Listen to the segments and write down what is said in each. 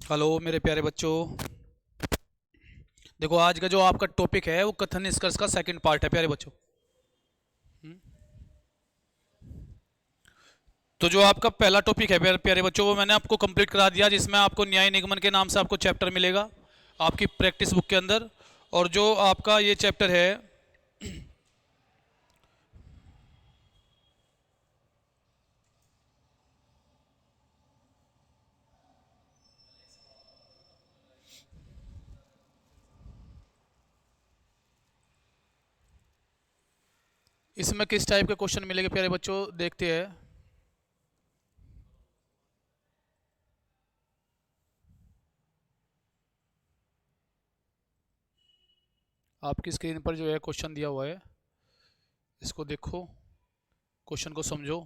Hello मेरे प्यारे बच्चों। देखो आज का जो आपका टॉपिक है वो कथन निष्कर्ष का सेकंड पार्ट है प्यारे बच्चों। तो जो आपका पहला टॉपिक है प्यारे प्यारे बच्चों वो मैंने आपको कंप्लीट करा दिया, जिसमें आपको न्याय निगमन के नाम से आपको चैप्टर मिलेगा आपकी प्रैक्टिस बुक के अंदर। और जो आपका ये चैप्टर है इसमें किस टाइप के क्वेश्चन मिलेंगे प्यारे बच्चों देखते हैं। आपकी स्क्रीन पर जो है क्वेश्चन दिया हुआ है, इसको देखो, क्वेश्चन को समझो।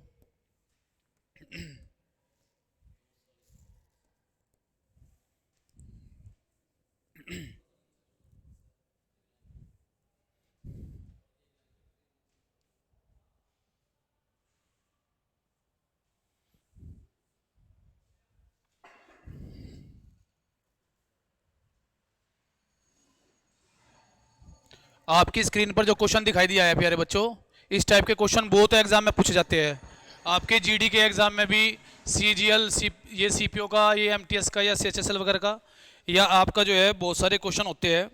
आपकी स्क्रीन पर जो क्वेश्चन दिखाई दिया है प्यारे बच्चों, इस टाइप के क्वेश्चन बहुत एग्जाम में पूछे जाते हैं। आपके जीडी के एग्जाम में भी सीजीएल ये सीपीओ का, ये एमटीएस का या सीएचएसएल वगैरह का, या आपका जो है बहुत सारे क्वेश्चन होते हैं।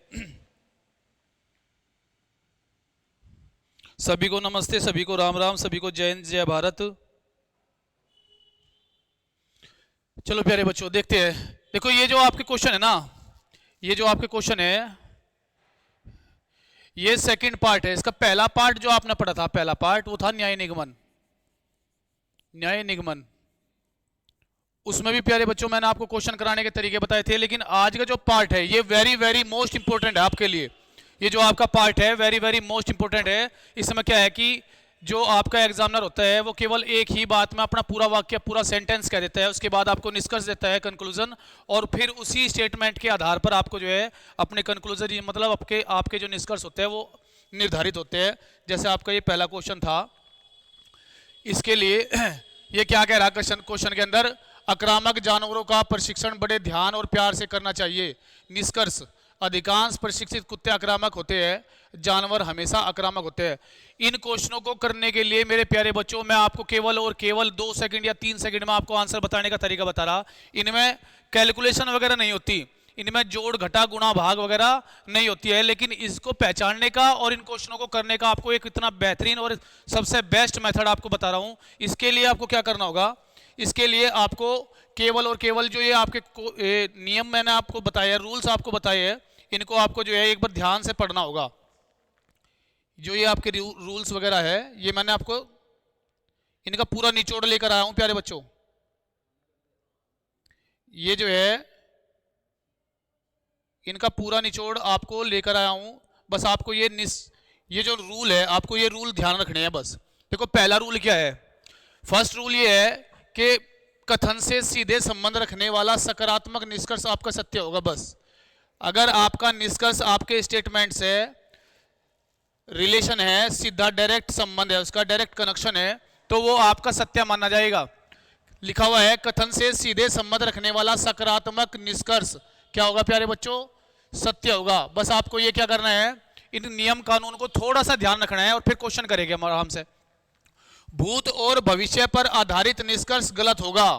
सभी को नमस्ते, सभी को राम राम, सभी को जय हिंद जय भारत। चलो प्यारे बच्चों देखते हैं। देखो ये जो आपके क्वेश्चन है ना, ये जो आपके क्वेश्चन है ये सेकंड पार्ट है। इसका पहला पार्ट जो आपने पढ़ा था, पहला पार्ट वो था न्याय निगमन। न्याय निगमन उसमें भी प्यारे बच्चों मैंने आपको क्वेश्चन कराने के तरीके बताए थे, लेकिन आज का जो पार्ट है ये वेरी वेरी मोस्ट इंपोर्टेंट है आपके लिए। ये जो आपका पार्ट है वेरी वेरी मोस्ट इंपोर्टेंट है। इसमें क्या है कि जो आपका एग्जामिनर होता है वो केवल एक ही बात में अपना पूरा वाक्य, पूरा सेंटेंस कह देता है, उसके बाद आपको निष्कर्ष देता है, कंक्लूजन, और फिर उसी स्टेटमेंट के आधार पर आपको जो है अपने कंक्लूजन, मतलब आपके आपके जो निष्कर्ष होते हैं वो निर्धारित होते हैं। जैसे आपका ये पहला क्वेश्चन था, इसके लिए ये क्या कह रहा है क्वेश्चन के अंदर, आक्रामक जानवरों का प्रशिक्षण बड़े ध्यान और प्यार से करना चाहिए। निष्कर्ष, अधिकांश प्रशिक्षित कुत्ते आक्रामक होते हैं, जानवर हमेशा आक्रामक होते हैं। इन क्वेश्चनों को करने के लिए मेरे प्यारे बच्चों मैं आपको केवल और केवल 2 सेकंड या 3 सेकंड में आपको आंसर बताने का तरीका बता रहा। इनमें कैलकुलेशन वगैरह नहीं होती, इनमें जोड़ घटा गुणा भाग वगैरह नहीं होती है, लेकिन इसको पहचानने का और इन क्वेश्चनों को करने का आपको एक इतना बेहतरीन और सबसे बेस्ट मेथड आपको बता रहा हूं। इसके लिए आपको क्या करना होगा, इसके लिए आपको केवल और केवल जो ये आपके नियम मैंने आपको बताया, रूल्स आपको बताए हैं, इनको आपको जो है एक बार ध्यान से पढ़ना होगा। जो ये आपके रूल्स वगैरह है ये मैंने आपको इनका पूरा निचोड़ लेकर आया हूं प्यारे बच्चों। ये जो है इनका पूरा निचोड़ आपको लेकर आया हूं। बस आपको ये जो रूल है आपको ये रूल ध्यान रखने हैं बस। देखो पहला रूल क्या है, फर्स्ट रूल ये है कि कथन से सीधे संबंध रखने वाला सकारात्मक निष्कर्ष आपका सत्य होगा। बस अगर आपका निष्कर्ष आपके स्टेटमेंट से रिलेशन है, सीधा डायरेक्ट संबंध है, उसका डायरेक्ट कनेक्शन है, तो वो आपका सत्य माना जाएगा। लिखा हुआ है कथन से सीधे संबंध रखने वाला सकारात्मक निष्कर्ष क्या होगा प्यारे बच्चों, सत्य होगा। बस आपको ये क्या करना है, इन नियम कानून को थोड़ा सा ध्यान रखना है और फिर क्वेश्चन करेंगे हम आराम से। भूत और भविष्य पर आधारित निष्कर्ष गलत होगा।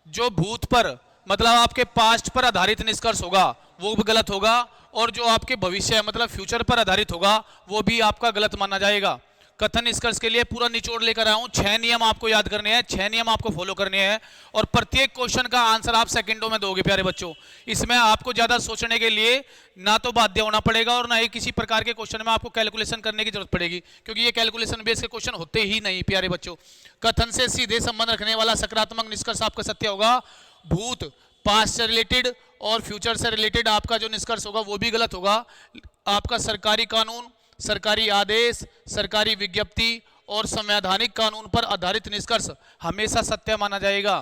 जो भूत पर मतलब आपके पास्ट पर आधारित निष्कर्ष होगा वो भी गलत होगा, और जो आपके भविष्य मतलब फ्यूचर पर आधारित होगा वो भी आपका गलत माना जाएगा। कथन निष्कर्ष के लिए पूरा निचोड़ लेकर आया हूं। 6 नियम आपको याद करने हैं, 6 नियम आपको फॉलो करने हैं, और प्रत्येक क्वेश्चन का आंसर आप सेकंडों में दोगे प्यारे बच्चों। इसमें आपको ज्यादा सोचने के लिए ना तो बाध्य होना पड़ेगा और ना ही किसी प्रकार के क्वेश्चन में आपको कैलकुलेशन करने की जरूरत पड़ेगी, क्योंकि ये कैलकुलेशन बेस के क्वेश्चन होते ही नहीं प्यारे बच्चों। कथन से सीधे संबंध रखने वाला सकारात्मक निष्कर्ष आपका सत्य होगा। भूत पास्ट से रिलेटेड और फ्यूचर से रिलेटेड आपका जो निष्कर्ष होगा वो भी गलत होगा। आपका सरकारी कानून, सरकारी आदेश, सरकारी विज्ञप्ति और संवैधानिक कानून पर आधारित निष्कर्ष हमेशा सत्य माना जाएगा।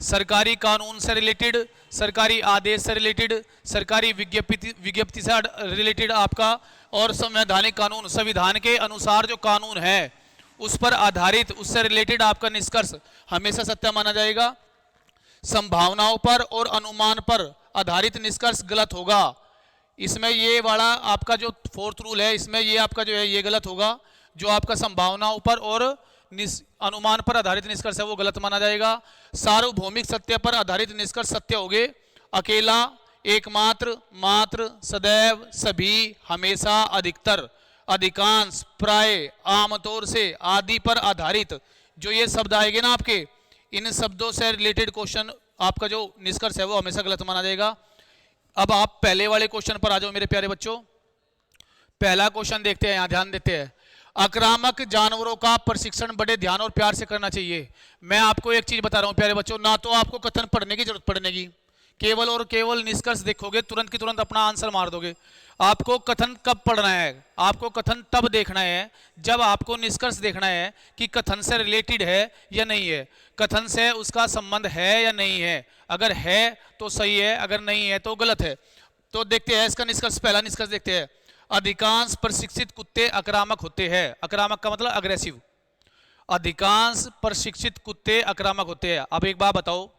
सरकारी कानून से रिलेटेड, सरकारी आदेश से रिलेटेड, सरकारी विज्ञप्ति से रिलेटेड आपका, और संवैधानिक कानून, संविधान के अनुसार जो कानून है उस पर आधारित, उससे रिलेटेड आपका निष्कर्ष हमेशा सत्य माना जाएगा। संभावनाओं पर और अनुमान पर आधारित निष्कर्ष गलत होगा। इसमें ये वाला आपका जो फोर्थ रूल है, इसमें ये आपका जो है ये गलत होगा। जो आपका संभावनाओं पर और अनुमान पर आधारित निष्कर्ष है वो गलत माना जाएगा। सार्वभौमिक सत्य पर आधारित निष्कर्ष सत्य होंगे। अकेला, एकमात्र, मात्र, सदैव, सभी, हमेशा, अधिकतर, अधिकांश, प्राय, आमतौर से, आदि पर आधारित, जो ये शब्द आएंगे ना आपके, इन शब्दों से रिलेटेड क्वेश्चन आपका जो निष्कर्ष है वो हमेशा गलत माना जाएगा। अब आप पहले वाले क्वेश्चन पर आ जाओ मेरे प्यारे बच्चों। पहला क्वेश्चन देखते हैं, यहां ध्यान देते हैं। आक्रामक जानवरों का प्रशिक्षण बड़े ध्यान और प्यार से करना चाहिए। मैं आपको एक चीज बता रहा हूं प्यारे बच्चों, ना तो आपको कथन पढ़ने की जरूरत पड़ेगी, केवल और केवल निष्कर्ष देखोगे, तुरंत की तुरंत अपना आंसर मार दोगे। आपको कथन कब पढ़ना है? आपको कथन तब देखना है जब आपको निष्कर्ष देखना है कि कथन से रिलेटेड है या नहीं है, कथन से उसका संबंध है या नहीं है। अगर है तो सही है, अगर नहीं है तो गलत है। तो देखते हैं इसका निष्कर्ष। पहला निष्कर्ष देखते हैं। अधिकांश प्रशिक्षित कुत्ते आक्रामक होते हैं। आक्रामक का मतलब अग्रेसिव। अधिकांश प्रशिक्षित कुत्ते आक्रामक होते हैं। अब एक बात बताओ,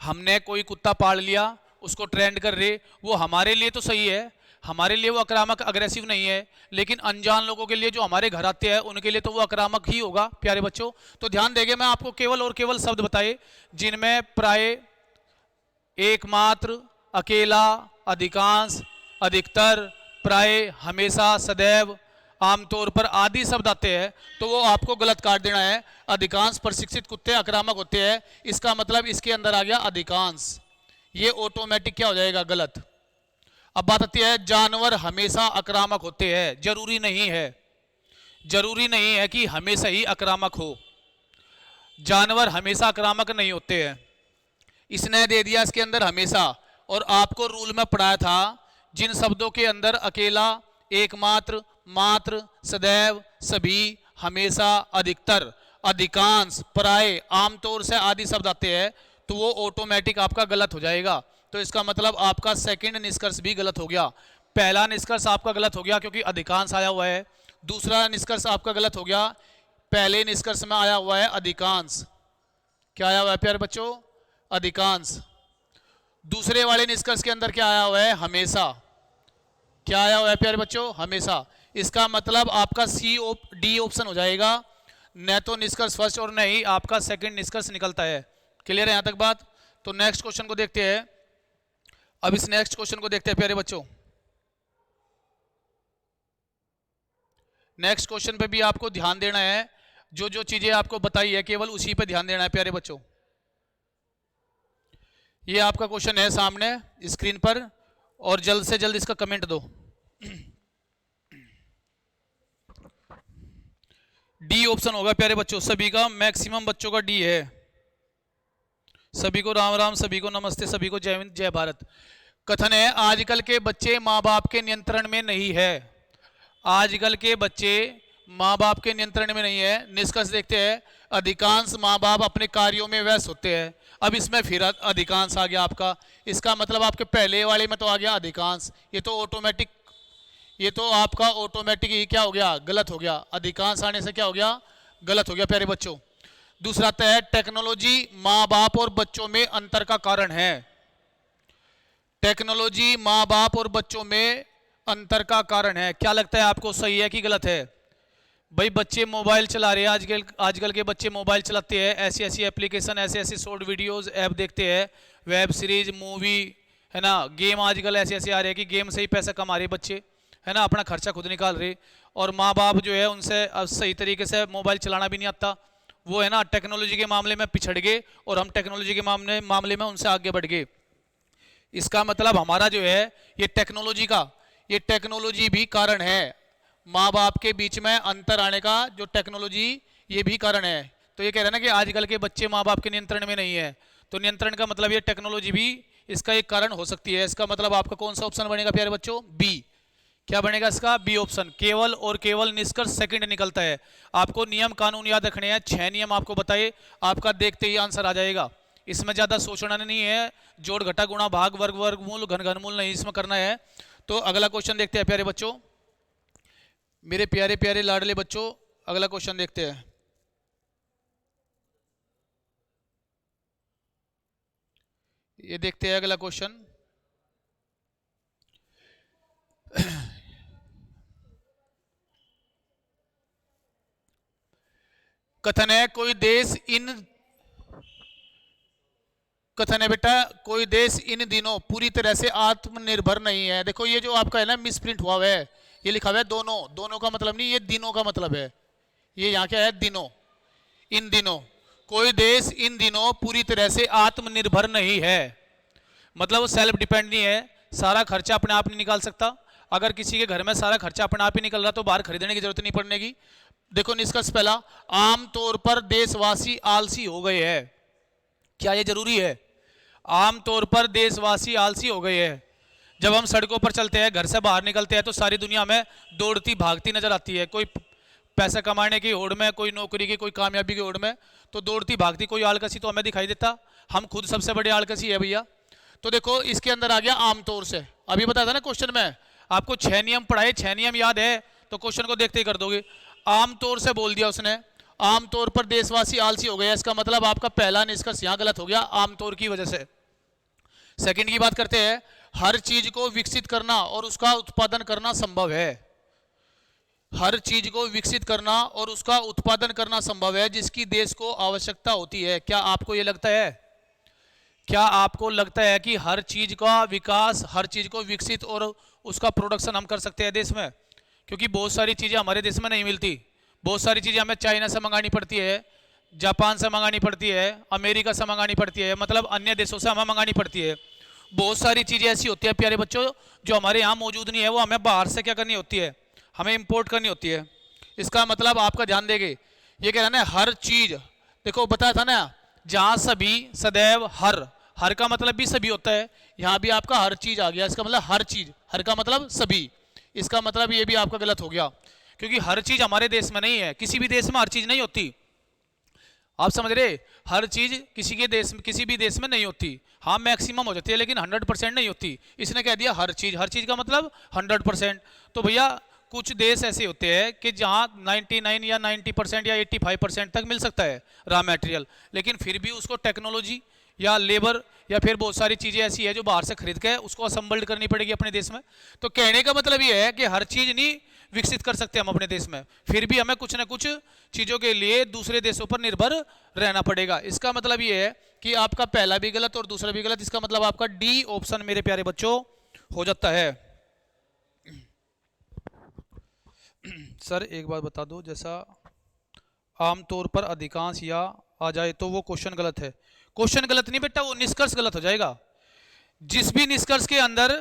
हमने कोई कुत्ता पाल लिया, उसको ट्रेंड कर रहे, वो हमारे लिए तो सही है, हमारे लिए वो आक्रामक अग्रेसिव नहीं है, लेकिन अनजान लोगों के लिए जो हमारे घर आते हैं उनके लिए तो वो आक्रामक ही होगा प्यारे बच्चों। तो ध्यान देंगे, मैं आपको केवल और केवल शब्द बताए जिनमें प्राय, एकमात्र, अकेला, अधिकांश, अधिकतर, प्राय, हमेशा, सदैव, आमतौर पर आदि शब्द आते हैं, तो वो आपको गलत काट देना है। अधिकांश प्रशिक्षित कुत्ते आक्रामक होते हैं, इसका मतलब इसके अंदर आ गया अधिकांश, ये ऑटोमेटिक क्या हो जाएगा? गलत। अब बात आती है, जानवर हमेशा आक्रामक होते हैं। जरूरी नहीं है, जरूरी नहीं है कि हमेशा ही आक्रामक हो। जानवर हमेशा आक्रामक नहीं होते हैं। इसने दे दिया इसके अंदर हमेशा, और आपको रूल में पढ़ाया था जिन शब्दों के अंदर अकेला, एकमात्र, मात्र, सदैव, सभी, हमेशा, अधिकतर, अधिकांश, प्राय, आमतौर से आदि शब्द आते हैं, तो वो ऑटोमेटिक आपका गलत हो जाएगा। तो इसका मतलब आपका सेकंड निष्कर्ष भी गलत हो गया। पहला निष्कर्ष आपका गलत हो गया क्योंकि अधिकांश आया हुआ है। दूसरा निष्कर्ष आपका गलत हो गया, पहले निष्कर्ष में आया हुआ है अधिकांश। क्या आया हुआ है प्यारे बच्चों? अधिकांश। दूसरे वाले निष्कर्ष के अंदर क्या आया हुआ है? हमेशा। क्या आया हुआ है प्यारे बच्चों? हमेशा। इसका मतलब आपका डी ऑप्शन हो जाएगा, न तो निष्कर्ष फर्स्ट और न ही आपका सेकंड निष्कर्ष निकलता है। क्लियर है यहां तक बात? तो नेक्स्ट क्वेश्चन को देखते हैं। अब इस नेक्स्ट क्वेश्चन को देखते हैं प्यारे बच्चों। नेक्स्ट क्वेश्चन पे भी आपको ध्यान देना है, जो जो चीजें आपको बताई है केवल उसी पे ध्यान देना है प्यारे बच्चों। ये आपका क्वेश्चन है सामने स्क्रीन पर, और जल्द से जल्द इसका कमेंट दो। डी ऑप्शन होगा प्यारे बच्चों, सभी का, मैक्सिमम बच्चों का डी है। सभी को राम राम, सभी को नमस्ते, सभी को जय हिंद जय भारत। कथन है, आजकल के बच्चे माँ बाप के नियंत्रण में नहीं है। आजकल के बच्चे माँ बाप के नियंत्रण में नहीं है। निष्कर्ष देखते हैं, अधिकांश माँ बाप अपने कार्यों में व्यस्त होते हैं। अब इसमें फिर अधिकांश आ गया आपका, इसका मतलब आपके पहले वाले में तो आ गया अधिकांश, ये तो ऑटोमेटिक, ये तो आपका ऑटोमेटिक ही क्या हो गया? गलत हो गया। अधिकांश आने से क्या हो गया? गलत हो गया प्यारे बच्चों। दूसरा है, टेक्नोलॉजी माँ बाप और बच्चों में अंतर का कारण है। टेक्नोलॉजी माँ बाप और बच्चों में अंतर का कारण है। क्या लगता है आपको, सही है कि गलत है? भाई बच्चे मोबाइल चला रहे हैं, आजकल के बच्चे मोबाइल चलाते हैं, ऐसी ऐसी एप्लीकेशन, ऐसे ऐसे शॉर्ट वीडियोस ऐप देखते हैं, वेब सीरीज, मूवी, है ना, गेम आजकल ऐसे ऐसे आ रहे हैं कि गेम से ही पैसा कमा रहे बच्चे, है ना, अपना खर्चा खुद निकाल रहे। और माँ बाप जो है उनसे सही तरीके से मोबाइल चलाना भी नहीं आता, वो है ना टेक्नोलॉजी के मामले में पिछड़ गए और हम टेक्नोलॉजी के मामले में उनसे आगे बढ़ गए। इसका मतलब हमारा जो है ये टेक्नोलॉजी का, ये टेक्नोलॉजी भी कारण है। माँ बाप के बीच में अंतर आने का जो टेक्नोलॉजी, ये भी कारण है। तो ये कह रहे हैं ना कि आजकल के बच्चे माँ बाप के नियंत्रण में नहीं है, तो नियंत्रण का मतलब ये टेक्नोलॉजी भी इसका एक कारण हो सकती है। इसका मतलब आपका कौन सा ऑप्शन बनेगा प्यारे बच्चों? बी। क्या बनेगा इसका? B option. केवल और केवल निष्कर्ष सेकंड निकलता है। आपको नियम कानून याद रखने हैं, 6 नियम आपको बताए, आपका देखते ही आंसर आ जाएगा। इसमें ज्यादा सोचना नहीं है, जोड़ घटा गुणा भाग वर्ग वर्गमूल घन घनमूल नहीं इसमें करना है। तो अगला क्वेश्चन देखते हैं प्यारे बच्चों, मेरे प्यारे प्यारे लाडले बच्चों, अगला क्वेश्चन देखते हैं। ये देखते हैं अगला क्वेश्चन। कथन है कोई देश इन कथन है बेटा कोई देश इन दिनों पूरी तरह से आत्मनिर्भर नहीं है। देखो ये जो आपका है ना मिस प्रिंट हुआ है, ये लिखा हुआ है दोनों, दोनों का मतलब नहीं, ये दिनों का मतलब है। ये यहाँ क्या है, दिनों, इन दिनों कोई देश इन दिनों पूरी तरह से आत्मनिर्भर नहीं है, मतलब वो सेल्फ डिपेंड नहीं है, सारा खर्चा अपने आप नहीं निकाल सकता। अगर किसी के घर में सारा खर्चा अपने आप ही निकल रहा तो बाहर खरीदने की जरूरत नहीं पड़ने की। देखो निष्कर्ष पहला, आमतौर पर देशवासी आलसी हो गए हैं। क्या ये जरूरी है? आमतौर पर देशवासी आलसी हो गए हैं। जब हम सड़कों पर चलते हैं, घर से बाहर निकलते हैं तो सारी दुनिया में दौड़ती भागती नजर आती है। कोई पैसा कमाने की होड़ में, कोई नौकरी की, कोई कामयाबी की होड़ में, तो दौड़ती भागती कोई आलकसी तो हमें दिखाई देता। हम खुद सबसे बड़े आलकसी है भैया। तो देखो इसके अंदर आ गया आमतौर से। अभी बताया था ना क्वेश्चन में आपको 6 नियम पढ़ाए, 6 नियम याद है तो क्वेश्चन को देखते ही कर दोगे। आमतौर से बोल दिया उसने, आमतौर पर देशवासी आलसी हो गए, इसका मतलब आपका पहला निष्कर्ष यहां गलत हो गया, आमतौर की वजह से। सेकंड की बात करते हैं, हर चीज को विकसित करना और उसका उत्पादन करना संभव है। हर चीज को विकसित करना और उसका उत्पादन करना संभव है जिसकी देश को आवश्यकता होती है। क्या आपको यह लगता है? क्या आपको लगता है कि हर चीज का विकास, हर चीज को विकसित और उसका प्रोडक्शन हम कर सकते हैं देश में? क्योंकि बहुत सारी चीजें हमारे देश में नहीं मिलती। बहुत सारी चीजें हमें चाइना से मंगानी पड़ती है, जापान से मंगानी पड़ती है, अमेरिका से मंगानी पड़ती है, मतलब अन्य देशों से हमें मंगानी पड़ती है। बहुत सारी चीजें ऐसी होती है प्यारे बच्चों जो हमारे यहाँ मौजूद नहीं है, वो हमें बाहर से क्या करनी होती है, हमें इंपोर्ट करनी होती है। इसका मतलब आपका ध्यान देंगे, ये कह रहा है ना हर चीज, देखो बताया था ना जहां सभी सदैव हर, हर का मतलब भी सभी होता है, यहाँ भी आपका हर चीज आ गया, इसका मतलब हर चीज, हर का मतलब सभी, इसका मतलब ये भी आपका गलत हो गया क्योंकि हर चीज हमारे देश में नहीं है। किसी भी देश में हर चीज नहीं होती, आप समझ रहे? हर चीज किसी के देश में, किसी भी देश में नहीं होती। हाँ मैक्सिमम हो जाती है लेकिन 100% नहीं होती। इसने कह दिया हर चीज, हर चीज का मतलब 100%। तो भैया कुछ देश ऐसे होते हैं कि जहाँ 99 या 90% या 85% तक मिल सकता है रॉ मटेरियल, लेकिन फिर भी उसको टेक्नोलॉजी या लेबर या फिर बहुत सारी चीजें ऐसी है जो बाहर से खरीद के उसको असेंबल्ड करनी पड़ेगी अपने देश में। तो कहने का मतलब ये है कि हर चीज नहीं विकसित कर सकते हम अपने देश में, फिर भी हमें कुछ ना कुछ चीजों के लिए दूसरे देशों पर निर्भर रहना पड़ेगा। इसका मतलब ये है कि आपका पहला भी गलत और दूसरा भी गलत, इसका मतलब आपका डी ऑप्शन मेरे प्यारे बच्चों हो जाता है। सर एक बात बता दो, जैसा आमतौर पर अधिकांश या आ जाए तो वो क्वेश्चन गलत है। क्वेश्चन गलत नहीं बेटा, वो निष्कर्ष गलत हो जाएगा। जिस भी निष्कर्ष के अंदर,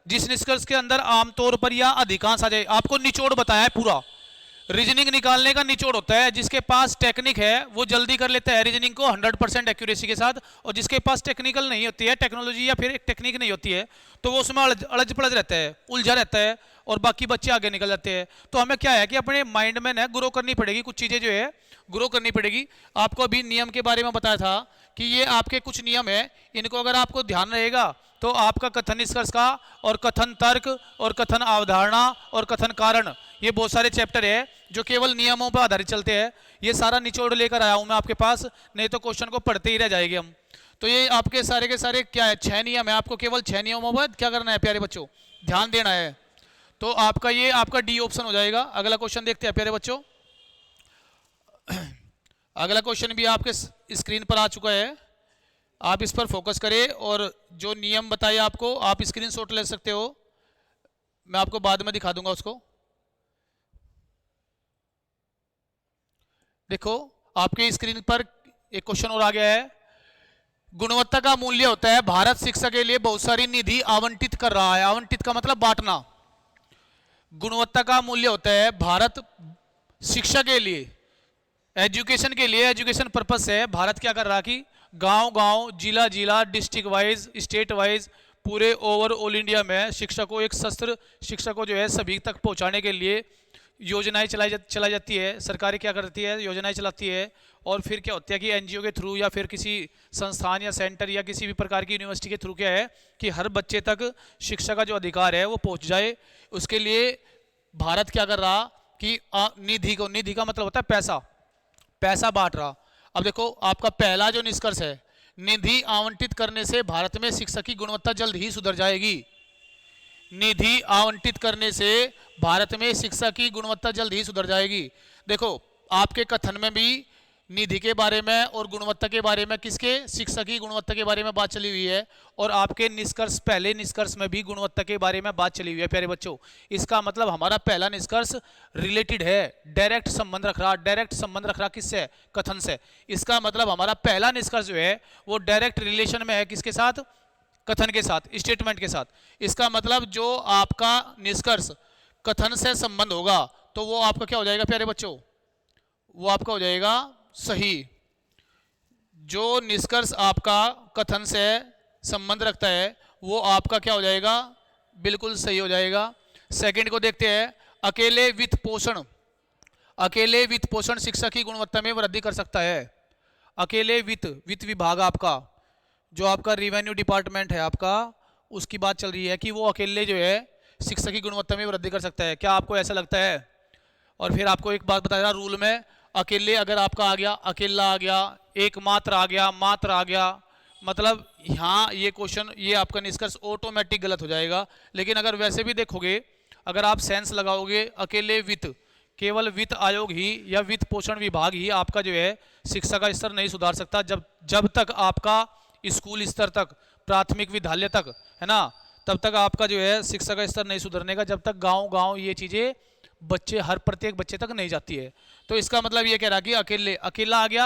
जिस निष्कर्ष के अंदर आमतौर पर या अधिकांश आ जाए, आपको निचोड़ बताया है पूरा, रीजनिंग निकालने का निचोड़ होता है। जिसके पास टेक्निक है वो जल्दी कर लेता है रीजनिंग को 100% एक्यूरेसी के साथ, और जिसके पास टेक्निकल नहीं होती है, टेक्नोलॉजी या फिर एक टेक्निक नहीं होती है, तो वो उसमें अड़ज पड़ज रहता है, उलझा रहता है और बाकी बच्चे आगे निकल जाते हैं। तो हमें क्या है कि अपने माइंड में ना ग्रो करनी पड़ेगी, कुछ चीजें जो है ग्रो करनी पड़ेगी। आपको अभी नियम के बारे में बताया था कि ये आपके कुछ नियम है, इनको अगर आपको ध्यान रहेगा तो आपका कथन निष्कर्ष का और कथन तर्क और कथन अवधारणा और कथन कारण, ये बहुत सारे चैप्टर है जो केवल नियमों पर आधारित चलते हैं। ये सारा निचोड़ लेकर आया हूं मैं आपके पास, नहीं तो क्वेश्चन को पढ़ते ही रह जाएंगे हम। तो ये आपके सारे के सारे क्या है, 6 नियम है, आपको केवल 6 नियमों पर क्या करना है प्यारे बच्चों, ध्यान देना है। तो आपका ये आपका डी ऑप्शन हो जाएगा। अगला क्वेश्चन देखते हैं प्यारे बच्चों। अगला क्वेश्चन भी आपके स्क्रीन पर आ चुका है, आप इस पर फोकस करें और जो नियम बताए आपको आप स्क्रीनशॉट ले सकते हो, मैं आपको बाद में दिखा दूंगा उसको। देखो आपके स्क्रीन पर एक क्वेश्चन और आ गया है, गुणवत्ता का मूल्य होता है भारत शिक्षा के लिए बहुत सारी निधि आवंटित कर रहा है। आवंटित का मतलब बांटना। गुणवत्ता का मूल्य होता है भारत शिक्षा के लिए, एजुकेशन के लिए, एजुकेशन पर्पस से भारत क्या कर रहा है कि गांव गांव, जिला जिला, डिस्ट्रिक्ट वाइज, स्टेट वाइज, पूरे ओवर ऑल इंडिया में शिक्षा को, एक शस्त्र शिक्षा को जो है सभी तक पहुंचाने के लिए योजनाएं चलाई जाती है। सरकारें क्या करती है, योजनाएं चलाती है, और फिर क्या होता है कि एनजीओ के थ्रू या फिर किसी संस्थान या सेंटर या किसी भी प्रकार की यूनिवर्सिटी के थ्रू क्या है कि हर बच्चे तक शिक्षा का जो अधिकार है वो पहुंच जाए। उसके लिए भारत क्या कर रहा कि निधि को, निधि का मतलब होता है पैसा, पैसा बांट रहा। अब देखो आपका पहला जो निष्कर्ष है, निधि आवंटित करने से भारत में शिक्षा की गुणवत्ता जल्द ही सुधर जाएगी। निधि आवंटित करने से भारत में शिक्षा की गुणवत्ता जल्द ही सुधर जाएगी। देखो आपके कथन में भी निधि के बारे में और गुणवत्ता के बारे में, किसके, शिक्षा की गुणवत्ता के बारे में बात चली हुई है। और आपके निष्कर्ष, पहले निष्कर्ष में भी गुणवत्ता के बारे में बात चली हुई है प्यारे बच्चों। इसका मतलब हमारा पहला निष्कर्ष रिलेटेड है, डायरेक्ट संबंध रख रहा, डायरेक्ट संबंध रख रहा किससे, कथन से। इसका मतलब हमारा पहला निष्कर्ष जो है वो डायरेक्ट रिलेशन में है, किसके साथ, कथन के साथ, स्टेटमेंट के साथ। इसका मतलब जो आपका निष्कर्ष कथन से संबंध होगा तो वो आपका क्या हो जाएगा प्यारे बच्चों, वो आपका हो जाएगा सही। जो निष्कर्ष आपका कथन से संबंध रखता है वो आपका क्या हो जाएगा, बिल्कुल सही हो जाएगा। सेकंड को देखते हैं, अकेले वित्त पोषण। अकेले वित्त पोषण शिक्षा की गुणवत्ता में वृद्धि कर सकता है। अकेले वित्त विभाग आपका, जो आपका रिवेन्यू डिपार्टमेंट है आपका, उसकी बात चल रही है कि वो अकेले जो है शिक्षा की गुणवत्ता में वृद्धि कर सकता है। क्या आपको ऐसा लगता है? और फिर आपको एक बात बता रहा, रूल में अकेले अगर आपका आ गया, अकेला आ गया, एकमात्र आ गया, मात्र आ गया, मतलब यहाँ ये क्वेश्चन, ये आपका निष्कर्ष ऑटोमेटिक गलत हो जाएगा। लेकिन अगर वैसे भी देखोगे, अगर आप सेंस लगाओगे, अकेले वित्त, केवल वित्त आयोग ही या वित्त पोषण विभाग ही आपका जो है शिक्षा का स्तर नहीं सुधार सकता। जब तक आपका स्कूल स्तर तक, प्राथमिक विद्यालय तक है ना, तब तक आपका जो है शिक्षा का स्तर नहीं सुधरने का, जब तक गांव ये चीज़ें बच्चे, हर प्रत्येक बच्चे तक नहीं जाती है। तो इसका मतलब ये कह रहा कि अकेले, अकेला आ गया,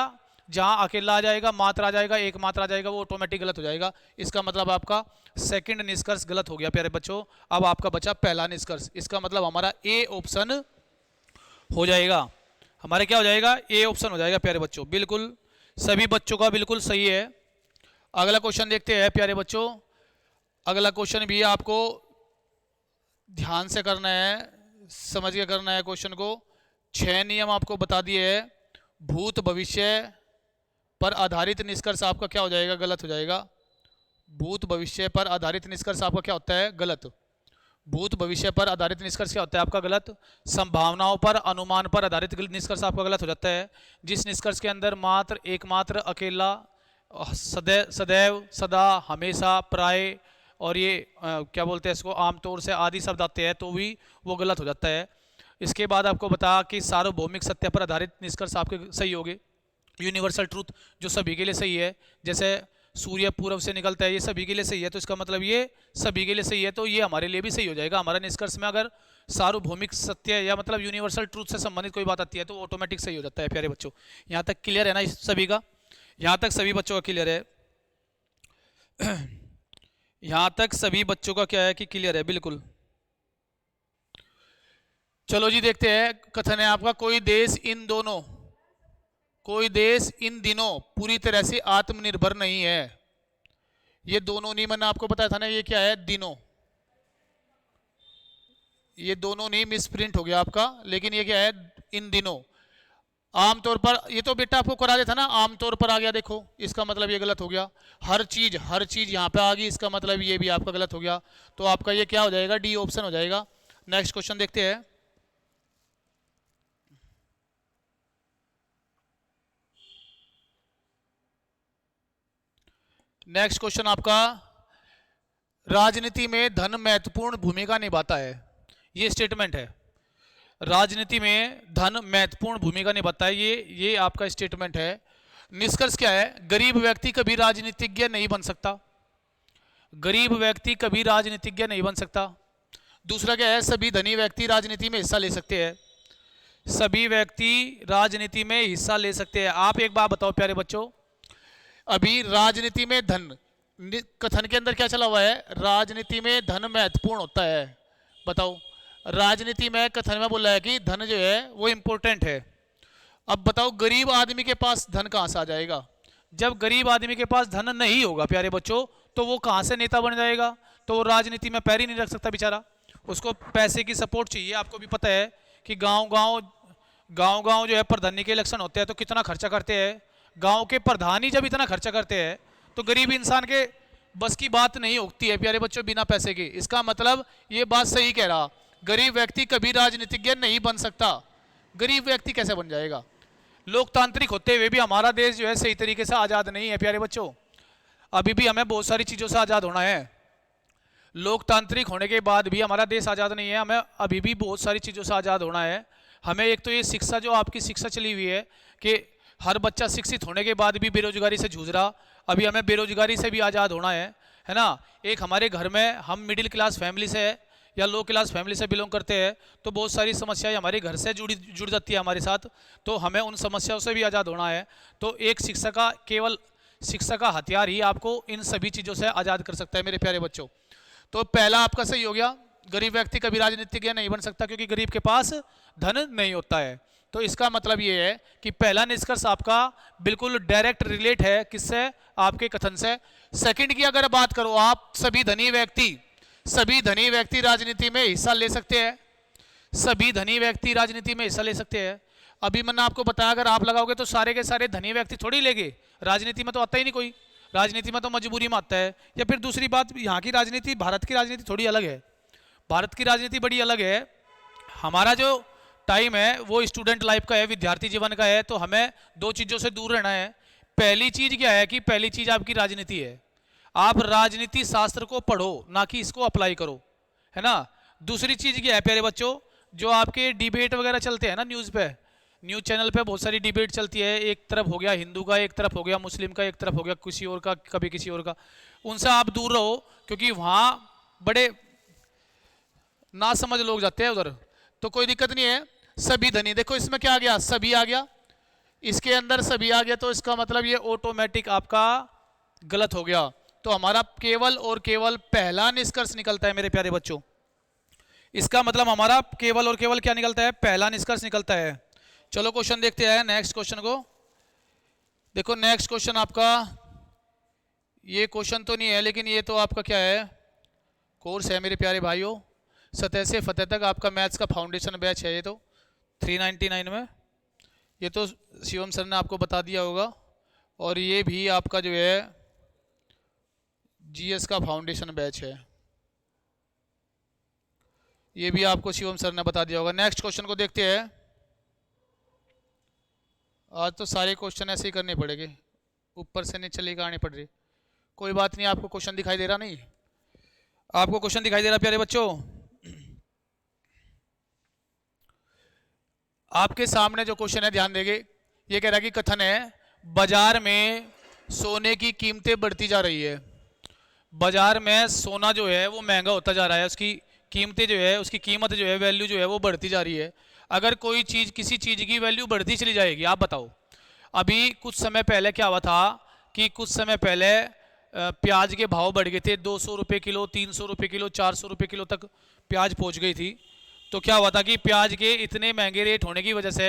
जहां अकेला आ जाएगा, मात्र आ जाएगा, एक मात्र आ जाएगा, वो ऑटोमेटिक गलत हो जाएगा। इसका मतलब आपका सेकंड निष्कर्ष गलत हो गया प्यारे बच्चों। अब आपका बचा पहला निष्कर्ष। इसका मतलब हमारा ए ऑप्शन हो जाएगा, हमारे क्या हो जाएगा, ए ऑप्शन हो जाएगा प्यारे बच्चों। बिल्कुल सभी बच्चों का बिल्कुल सही है। अगला क्वेश्चन देखते हैं प्यारे बच्चों। अगला क्वेश्चन भी आपको ध्यान से करना है, समझ के करना है क्वेश्चन को। 6 नियम आपको बता दिए है। भूत भविष्य पर आधारित निष्कर्ष आपका क्या हो जाएगा, गलत हो जाएगा। भूत भविष्य पर आधारित निष्कर्ष आपका क्या होता है, गलत। भूत भविष्य पर आधारित निष्कर्ष क्या होता है आपका, गलत। संभावनाओं पर, अनुमान पर आधारित निष्कर्ष आपका गलत हो जाता है। जिस निष्कर्ष के अंदर मात्र, एकमात्र, अकेला, सदैव, सदा, हमेशा, प्राय और ये क्या बोलते हैं इसको, आमतौर से आदि शब्द आते हैं तो भी वो गलत हो जाता है। इसके बाद आपको बता कि सार्वभौमिक सत्य पर आधारित निष्कर्ष आपके सही होंगे। यूनिवर्सल ट्रूथ जो सभी के लिए सही है, जैसे सूर्य पूर्व से निकलता है, ये सभी के लिए सही है, तो इसका मतलब ये सभी के लिए सही है, तो ये हमारे लिए भी सही हो जाएगा। हमारा निष्कर्ष में अगर सार्वभौमिक सत्य या मतलब यूनिवर्सल ट्रूथ से संबंधित कोई बात आती है तो ऑटोमेटिक सही हो जाता है प्यारे बच्चों। यहाँ तक क्लियर है ना सभी का? यहाँ तक सभी बच्चों का क्लियर है? यहाँ तक सभी बच्चों का क्या है कि क्लियर है, बिल्कुल। चलो जी देखते हैं। कथन है आपका, कोई देश इन दिनों पूरी तरह से आत्मनिर्भर नहीं है। ये दोनों नहीं, मैंने आपको बताया था ना, ये क्या है, दिनों। ये दोनों नहीं मिसप्रिंट हो गया आपका, लेकिन ये क्या है, इन दिनों। आमतौर पर, ये तो बेटा आपको करा देता ना, आमतौर पर आ गया, देखो इसका मतलब ये गलत हो गया। हर चीज यहाँ पे आ गई, इसका मतलब ये भी आपका गलत हो गया। तो आपका ये क्या हो जाएगा, डी ऑप्शन हो जाएगा। नेक्स्ट क्वेश्चन देखते हैं। नेक्स्ट क्वेश्चन आपका, राजनीति में धन महत्वपूर्ण भूमिका निभाता है। ये स्टेटमेंट है, राजनीति में धन महत्वपूर्ण भूमिका निभाता है, ये आपका स्टेटमेंट है। निष्कर्ष क्या है, गरीब व्यक्ति कभी राजनीतिज्ञ नहीं बन सकता। गरीब व्यक्ति कभी राजनीतिज्ञ नहीं बन सकता। दूसरा क्या है, सभी धनी व्यक्ति राजनीति में हिस्सा ले सकते हैं। सभी व्यक्ति राजनीति में हिस्सा ले सकते हैं। आप एक बात बताओ प्यारे बच्चों, अभी राजनीति में धन, कथन के अंदर क्या चला हुआ है, राजनीति में धन महत्वपूर्ण होता है। बताओ, राजनीति में कथन में बोला है कि धन जो है वो इंपॉर्टेंट है। अब बताओ गरीब आदमी के पास धन कहां से आ जाएगा? जब गरीब आदमी के पास धन नहीं होगा प्यारे बच्चों, तो वो कहां से नेता बन जाएगा? तो वो राजनीति में पैर ही नहीं रख सकता बेचारा, उसको पैसे की सपोर्ट चाहिए। आपको भी पता है कि गांव जो है प्रधानी के इलेक्शन होते हैं तो कितना खर्चा करते हैं। गांव के प्रधान ही जब इतना खर्चा करते हैं तो गरीब इंसान के बस की बात नहीं होती है प्यारे बच्चों बिना पैसे के। इसका मतलब ये बात सही कह रहा, गरीब व्यक्ति कभी राजनीतिज्ञ नहीं बन सकता। गरीब व्यक्ति कैसे बन जाएगा? लोकतांत्रिक होते हुए भी हमारा देश जो है सही तरीके से आज़ाद नहीं है प्यारे बच्चों। अभी भी हमें बहुत सारी चीज़ों से आज़ाद होना है। लोकतांत्रिक होने के बाद भी हमारा देश आज़ाद नहीं है, हमें अभी भी बहुत सारी चीज़ों से आज़ाद होना है। हमें एक तो ये शिक्षा, जो आपकी शिक्षा चली हुई है कि हर बच्चा शिक्षित होने के बाद भी बेरोजगारी से जूझ रहा। अभी हमें बेरोजगारी से भी आज़ाद होना है ना। एक हमारे घर में हम मिडिल क्लास फैमिली से है या लो क्लास फैमिली से बिलोंग करते हैं, तो बहुत सारी समस्याएं हमारे घर से जुड़ जाती है हमारे साथ, तो हमें उन समस्याओं से भी आज़ाद होना है। तो एक शिक्षा का, केवल शिक्षा का हथियार ही आपको इन सभी चीज़ों से आज़ाद कर सकता है मेरे प्यारे बच्चों। तो पहला आपका सही हो गया, गरीब व्यक्ति कभी राजनीतिज्ञ नहीं बन सकता क्योंकि गरीब के पास धन नहीं होता है। तो इसका मतलब ये है कि पहला निष्कर्ष आपका बिल्कुल डायरेक्ट रिलेट है किससे, आपके कथन से। सेकंड की अगर बात करो, आप सभी धनी व्यक्ति राजनीति में हिस्सा ले सकते हैं, सभी धनी व्यक्ति राजनीति में हिस्सा ले सकते हैं। अभी मैंने आपको बताया अगर आप लगाओगे तो सारे के सारे धनी व्यक्ति थोड़ी लेंगे, राजनीति में तो आता ही नहीं कोई, राजनीति में तो मजबूरी में आता है। या फिर दूसरी बात, यहाँ की राजनीति, भारत की राजनीति थोड़ी अलग है, भारत की राजनीति बड़ी अलग है। हमारा जो टाइम है वो स्टूडेंट लाइफ का है, विद्यार्थी जीवन का है, तो हमें दो चीज़ों से दूर रहना है। पहली चीज़ क्या है कि पहली चीज़ आपकी राजनीति है, आप राजनीति शास्त्र को पढ़ो ना कि इसको अप्लाई करो, है ना। दूसरी चीज़ क्या है प्यारे बच्चों, जो आपके डिबेट वगैरह चलते हैं ना न्यूज़ पे, न्यूज़ चैनल पे बहुत सारी डिबेट चलती है, एक तरफ हो गया हिंदू का, एक तरफ हो गया मुस्लिम का, एक तरफ हो गया किसी और का, कभी किसी और का, उनसे आप दूर रहो क्योंकि वहाँ बड़े ना समझ लोग जाते हैं उधर। तो कोई दिक्कत नहीं है, सभी धनी, देखो इसमें क्या आ गया, सभी आ गया, इसके अंदर सभी आ गया, तो इसका मतलब ये ऑटोमेटिक आपका गलत हो गया। तो हमारा केवल और केवल पहला निष्कर्ष निकलता है मेरे प्यारे बच्चों। इसका मतलब हमारा केवल और केवल क्या निकलता है, पहला निष्कर्ष निकलता है। चलो क्वेश्चन देखते हैं, नेक्स्ट क्वेश्चन को देखो। नेक्स्ट क्वेश्चन आपका, ये क्वेश्चन तो नहीं है लेकिन ये तो आपका क्या है, कोर्स है मेरे प्यारे भाइयों, सतह से फतेह तक आपका मैथ्स का फाउंडेशन बैच है। ये तो 399 में, ये तो शिवम सर ने आपको बता दिया होगा। और ये भी आपका जो है जीएस का फाउंडेशन बैच है, ये भी आपको शिवम सर ने बता दिया होगा। नेक्स्ट क्वेश्चन को देखते हैं। आज तो सारे क्वेश्चन ऐसे ही करने पड़ेंगे, ऊपर से नीचे लेकर आने पड़ रही। कोई बात नहीं, आपको क्वेश्चन दिखाई दे रहा, नहीं आपको क्वेश्चन दिखाई दे रहा प्यारे बच्चों। आपके सामने जो क्वेश्चन है ध्यान देंगे, ये कह रहा है कि कथन है बाजार में सोने की कीमतें बढ़ती जा रही है। बाजार में सोना जो है वो महंगा होता जा रहा है, उसकी कीमतें जो है, उसकी कीमत जो है, वैल्यू जो है वो बढ़ती जा रही है। अगर कोई चीज़, किसी चीज़ की वैल्यू बढ़ती चली जाएगी, आप बताओ। अभी कुछ समय पहले क्या हुआ था कि कुछ समय पहले प्याज के भाव बढ़ गए थे, 200 रुपये किलो, 300 रुपये किलो, 400 रुपये किलो तक प्याज पहुंच गई थी। तो क्या हुआ था कि प्याज के इतने महंगे रेट होने की वजह से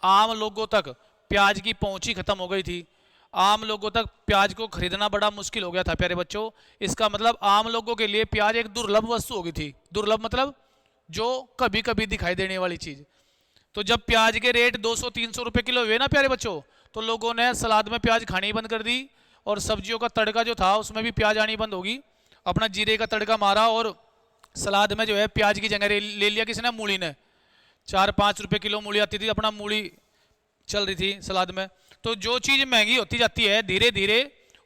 आम लोगों तक प्याज की पहुंच ही खत्म हो गई थी, आम लोगों तक प्याज को खरीदना बड़ा मुश्किल हो गया था प्यारे बच्चों। इसका मतलब आम लोगों के लिए प्याज एक दुर्लभ वस्तु हो गई थी। दुर्लभ मतलब जो कभी कभी दिखाई देने वाली चीज़। तो जब प्याज के रेट 200-300 रुपये किलो हुए ना प्यारे बच्चों, तो लोगों ने सलाद में प्याज खानी बंद कर दी, और सब्जियों का तड़का जो था उसमें भी प्याज आनी बंद होगी। अपना जीरे का तड़का मारा और सलाद में जो है प्याज की जगह ले लिया किसने, मूली ने। 4-5 रुपये किलो मूली आती थी, अपना मूली चल रही थी सलाद में। तो जो चीज़ महंगी होती जाती है धीरे धीरे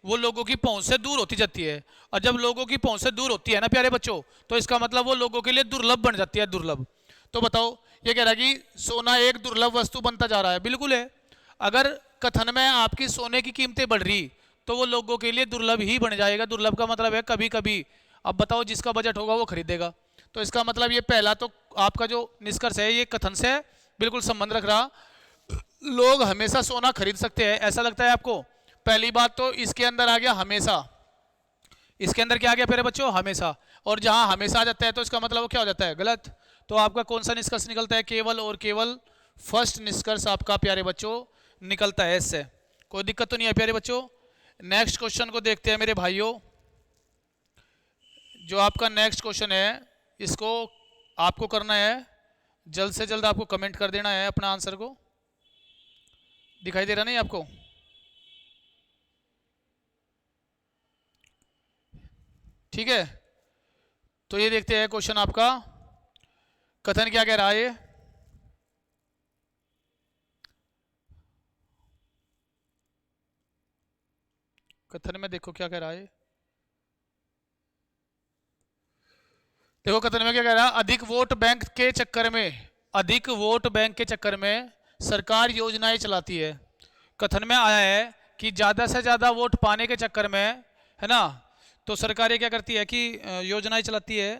वो लोगों की पहुंच से दूर होती जाती है, और जब लोगों की पहुंच से दूर होती है ना प्यारे बच्चों, तो इसका मतलब वो लोगों के लिए दुर्लभ बन जाती है, दुर्लभ। तो बताओ, ये कह रहा है कि सोना एक दुर्लभ वस्तु बनता जा रहा है। बिल्कुल है, अगर कथन में आपकी सोने की कीमतें बढ़ रही तो वो लोगों के लिए दुर्लभ ही बन जाएगा। दुर्लभ का मतलब है कभी कभी। अब बताओ, जिसका बजट होगा वो खरीदेगा। तो इसका मतलब ये पहला तो आपका जो निष्कर्ष है ये कथन से बिल्कुल संबंध रख रहा। लोग हमेशा सोना खरीद सकते हैं, ऐसा लगता है आपको? पहली बात तो इसके अंदर आ गया हमेशा, इसके अंदर क्या आ गया प्यारे बच्चों, हमेशा। और जहां हमेशा आ जाता है तो इसका मतलब वो क्या हो जाता है, गलत। तो आपका कौन सा निष्कर्ष निकलता है, केवल और केवल फर्स्ट निष्कर्ष आपका प्यारे बच्चों निकलता है इससे। कोई दिक्कत तो नहीं है प्यारे बच्चों। नेक्स्ट क्वेश्चन को देखते हैं मेरे भाइयों। जो आपका नेक्स्ट क्वेश्चन है इसको आपको करना है, जल्द से जल्द आपको कमेंट कर देना है अपना आंसर को। दिखाई दे रहा नहीं आपको? ठीक है, तो ये देखते हैं क्वेश्चन आपका। कथन क्या कह रहा है ये, कथन में देखो क्या कह रहा है। देखो कथन में क्या कह रहा है, अधिक वोट बैंक के चक्कर में, अधिक वोट बैंक के चक्कर में सरकार योजनाएं चलाती है। कथन में आया है कि ज़्यादा से ज़्यादा वोट पाने के चक्कर में, है ना, तो सरकारें क्या करती है कि योजनाएं चलाती है।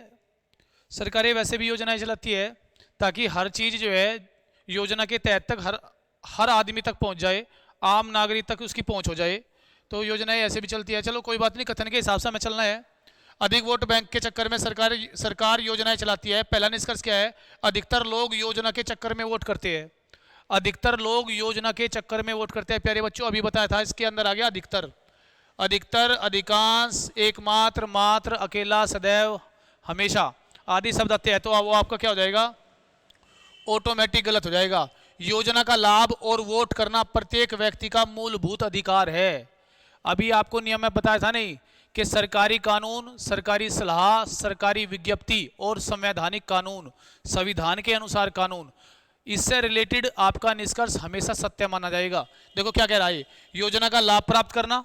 सरकारें वैसे भी योजनाएं चलाती है ताकि हर चीज़ जो है योजना के तहत तक हर आदमी तक पहुंच जाए, आम नागरिक तक उसकी पहुंच हो जाए। तो योजनाएं ऐसे भी चलती है। चलो कोई बात नहीं, कथन के हिसाब से हमें चलना है। अधिक वोट बैंक के चक्कर में सरकार योजनाएं चलाती है। पहला निष्कर्ष क्या है? अधिकतर लोग योजना के चक्कर में वोट करते हैं। अधिकतर लोग योजना के चक्कर में वोट करते हैं प्यारे बच्चों, अभी बताया था, इसके अंदर आ गया अधिकतर। अधिकतर, अधिकांश, एकमात्र, मात्र, अकेला, सदैव, हमेशा आदि शब्द आते हैं तो वो आपका क्या हो जाएगा? ऑटोमेटिक गलत हो जाएगा। योजना का लाभ और वोट करना प्रत्येक व्यक्ति का मूलभूत अधिकार है। अभी आपको नियम में बताया था नहीं कि सरकारी कानून, सरकारी सलाह, सरकारी विज्ञप्ति और संवैधानिक कानून, संविधान के अनुसार कानून, इससे रिलेटेड आपका निष्कर्ष हमेशा सत्य माना जाएगा। देखो क्या कह रहा है, योजना का लाभ प्राप्त करना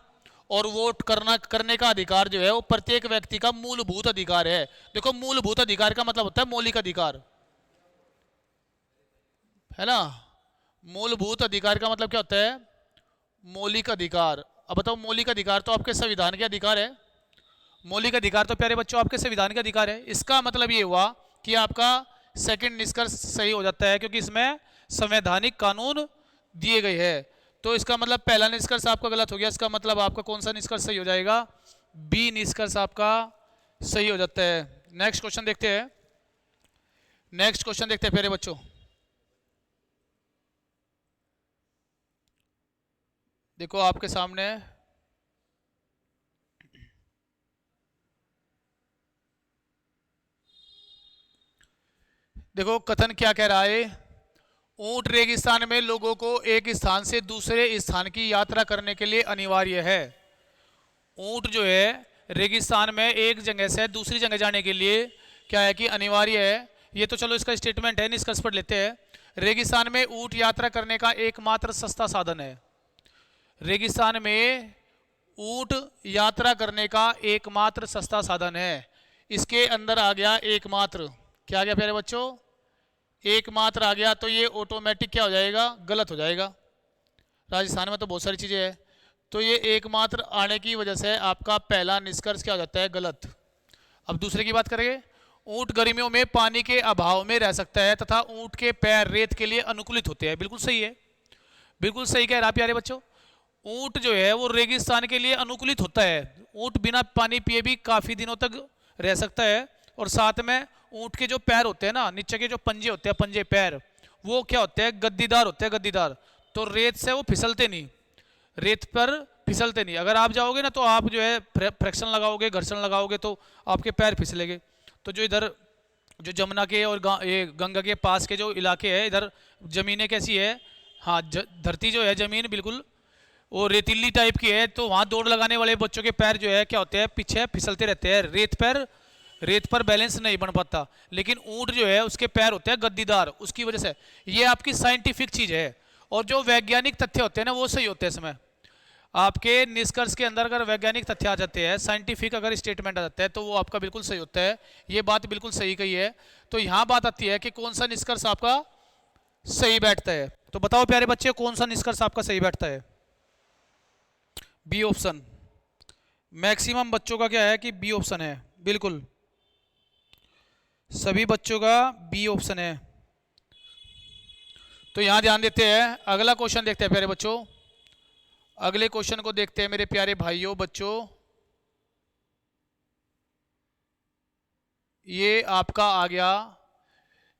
और वोट करने का अधिकार जो है वो प्रत्येक व्यक्ति का मूलभूत अधिकार है। देखो मूलभूत अधिकार का मतलब होता है मौलिक अधिकार, है ना। मूलभूत अधिकार का मतलब क्या होता है? मौलिक अधिकार। अब बताओ, मौलिक अधिकार तो आपके संविधान के अधिकार है। मौलिक अधिकार तो प्यारे बच्चों आपके संविधान के अधिकार है। इसका मतलब ये हुआ कि आपका सेकंड निष्कर्ष सही हो जाता है क्योंकि इसमें संवैधानिक कानून दिए गए हैं। तो इसका मतलब पहला निष्कर्ष आपका गलत हो गया। इसका मतलब आपका कौन सा निष्कर्ष सही हो जाएगा? बी निष्कर्ष आपका सही हो जाता है। नेक्स्ट क्वेश्चन देखते हैं। नेक्स्ट क्वेश्चन देखते हैं प्यारे बच्चों। देखो आपके सामने देखो कथन क्या कह रहा है। ऊंट रेगिस्तान में लोगों को एक स्थान से दूसरे स्थान की यात्रा करने के लिए अनिवार्य है। ऊंट जो है रेगिस्तान में एक जगह से दूसरी जगह जाने के लिए क्या है कि अनिवार्य है। ये तो चलो इसका स्टेटमेंट है, निष्कर्ष पर लेते हैं। रेगिस्तान में ऊंट यात्रा करने का एकमात्र सस्ता साधन है। रेगिस्तान में ऊंट यात्रा करने का एकमात्र सस्ता साधन है। इसके अंदर आ गया एकमात्र। क्या आ गया प्यारे बच्चों? एकमात्र आ गया तो ये ऑटोमेटिक क्या हो जाएगा? गलत हो जाएगा। राजस्थान में तो बहुत सारी चीज़ें हैं, तो ये एकमात्र आने की वजह से आपका पहला निष्कर्ष क्या हो जाता है? गलत। अब दूसरे की बात करेंगे। ऊंट गर्मियों में पानी के अभाव में रह सकता है तथा ऊंट के पैर रेत के लिए अनुकूलित होते हैं। बिल्कुल सही है, बिल्कुल सही कह रहा प्यारे बच्चों। ऊंट जो है वो रेगिस्तान के लिए अनुकूलित होता है। ऊंट बिना पानी पिए भी काफ़ी दिनों तक रह सकता है। और साथ में ऊंट के जो पैर होते हैं ना, नीचे के जो पंजे होते हैं, पंजे पैर, वो क्या होते हैं? गद्दीदार होते हैं, गद्दीदार। तो रेत से वो फिसलते नहीं, रेत पर फिसलते नहीं। अगर आप जाओगे ना तो आप जो है फ्रैक्शन लगाओगे, घर्षण लगाओगे तो आपके पैर फिसलेंगे। तो जो इधर जो जमुना के और ये गंगा के पास के जो इलाके हैं, इधर ज़मीनें कैसी है? हाँ, धरती जो है ज़मीन बिल्कुल वो रेतीली टाइप की है। तो वहाँ दौड़ लगाने वाले बच्चों के पैर जो है क्या होते हैं? पीछे फिसलते रहते हैं। रेत पर बैलेंस नहीं बन पाता। लेकिन ऊंट जो है उसके पैर होते हैं गद्दीदार, उसकी वजह से। ये आपकी साइंटिफिक चीज़ है। और जो वैज्ञानिक तथ्य होते हैं ना वो सही होते हैं। इसमें आपके निष्कर्ष के अंदर अगर वैज्ञानिक तथ्य आ जाते हैं, साइंटिफिक अगर स्टेटमेंट आ जाता है तो वो आपका बिल्कुल सही होता है। ये बात बिल्कुल सही कही है। तो यहाँ बात आती है कि कौन सा निष्कर्ष आपका सही बैठता है। तो बताओ प्यारे बच्चे, कौन सा निष्कर्ष आपका सही बैठता है? B option. मैक्सिमम बच्चों का क्या है कि बी ऑप्शन है। बिल्कुल सभी बच्चों का बी ऑप्शन है। तो यहां ध्यान देते हैं। अगला क्वेश्चन देखते हैं प्यारे बच्चों। अगले क्वेश्चन को देखते हैं मेरे प्यारे भाइयों बच्चों। ये आपका आ गया,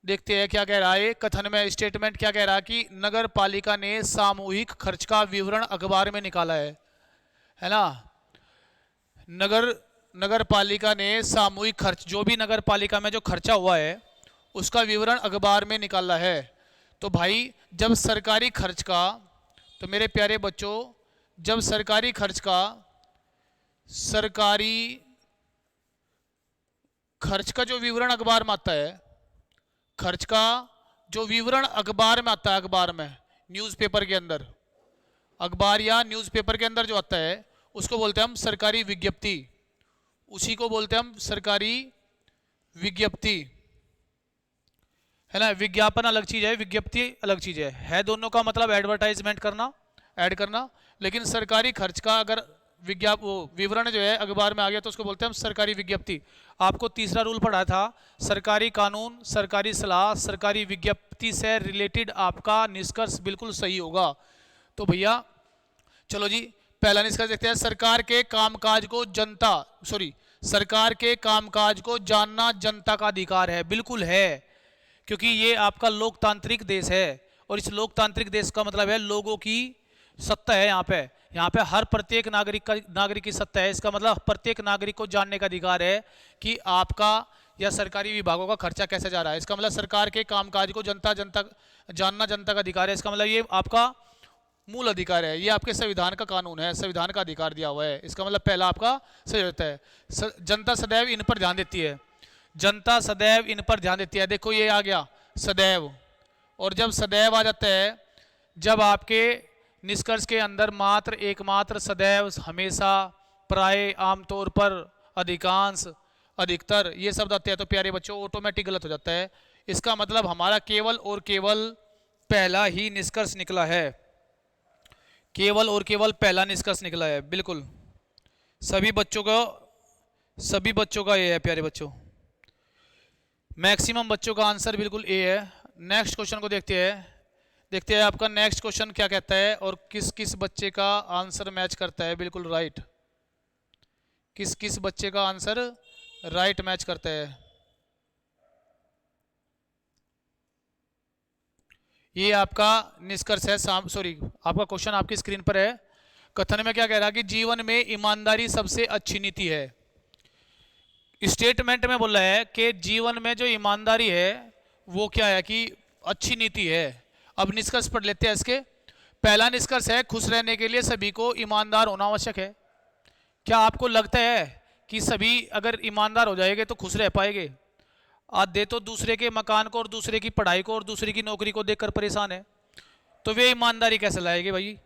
देखते हैं क्या कह रहा है। कथन में स्टेटमेंट क्या कह रहा है कि नगर पालिका ने सामूहिक खर्च का विवरण अखबार में निकाला है ना। नगर पालिका ने सामूहिक खर्च, जो भी नगर पालिका में जो खर्चा हुआ है उसका विवरण अखबार में निकाला है। तो भाई जब सरकारी खर्च का, तो मेरे प्यारे बच्चों, जब सरकारी खर्च का जो विवरण अखबार में आता है, खर्च का जो विवरण अखबार में आता है, अखबार में, न्यूज़पेपर के अंदर, अखबार या न्यूज़पेपर के अंदर जो आता है उसको बोलते हैं हम सरकारी विज्ञप्ति। उसी को बोलते हैं हम सरकारी विज्ञप्ति, है ना। विज्ञापन अलग चीज है, विज्ञप्ति अलग चीज है। दोनों का मतलब एडवर्टाइजमेंट करना, ऐड करना। लेकिन सरकारी खर्च का अगर विवरण जो है अखबार में आ गया तो उसको बोलते हैं हम सरकारी विज्ञप्ति। आपको तीसरा रूल पढ़ा था, सरकारी कानून, सरकारी सलाह, सरकारी विज्ञप्ति से रिलेटेड आपका निष्कर्ष बिल्कुल सही होगा। तो भैया चलो जी, पहला निष्कर्ष देखते हैं। सरकार के कामकाज को सरकार के कामकाज को जानना जनता का अधिकार है। बिल्कुल है, क्योंकि ये आपका लोकतांत्रिक देश है और इस लोकतांत्रिक देश का मतलब है लोगों की सत्ता है। यहाँ पे हर प्रत्येक नागरिक की सत्ता है। इसका मतलब प्रत्येक नागरिक को जानने का अधिकार है कि आपका या सरकारी विभागों का खर्चा कैसे जा रहा है। इसका मतलब सरकार के कामकाज को जानना जनता का अधिकार है। इसका मतलब ये आपका मूल अधिकार है, ये आपके संविधान का कानून है, संविधान का अधिकार दिया हुआ है। इसका मतलब पहला आपका सही होता है। जनता सदैव इन पर ध्यान देती है, जनता सदैव इन पर ध्यान देती है। देखो ये आ गया सदैव, और जब सदैव आ जाता है, जब आपके निष्कर्ष के अंदर मात्र, एकमात्र, सदैव, हमेशा, प्राय, आमतौर पर, अधिकांश, अधिकतर ये शब्द आते हैं तो प्यारे बच्चों ऑटोमेटिक गलत हो जाता है। इसका मतलब हमारा केवल और केवल पहला ही निष्कर्ष निकला है, केवल और केवल पहला निष्कर्ष निकला है। बिल्कुल सभी बच्चों का ये है प्यारे बच्चों, मैक्सिमम बच्चों का आंसर बिल्कुल ए है। नेक्स्ट क्वेश्चन को देखते हैं आपका नेक्स्ट क्वेश्चन क्या कहता है और किस किस बच्चे का आंसर मैच करता है। बिल्कुल राइट, किस किस बच्चे का आंसर राइट मैच करता है। ये आपका निष्कर्ष है, आपका क्वेश्चन आपकी स्क्रीन पर है। कथन में क्या कह रहा है कि जीवन में ईमानदारी सबसे अच्छी नीति है। स्टेटमेंट में बोल रहा है कि जीवन में जो ईमानदारी है वो क्या है कि अच्छी नीति है। अब निष्कर्ष पढ़ लेते हैं इसके। पहला निष्कर्ष है, खुश रहने के लिए सभी को ईमानदार होना आवश्यक है। क्या आपको लगता है कि सभी अगर ईमानदार हो जाएंगे तो खुश रह पाएंगे? आधे तो दूसरे के मकान को और दूसरे की पढ़ाई को और दूसरे की नौकरी को देखकर परेशान है, तो वे ईमानदारी कैसे लाएंगे भाई?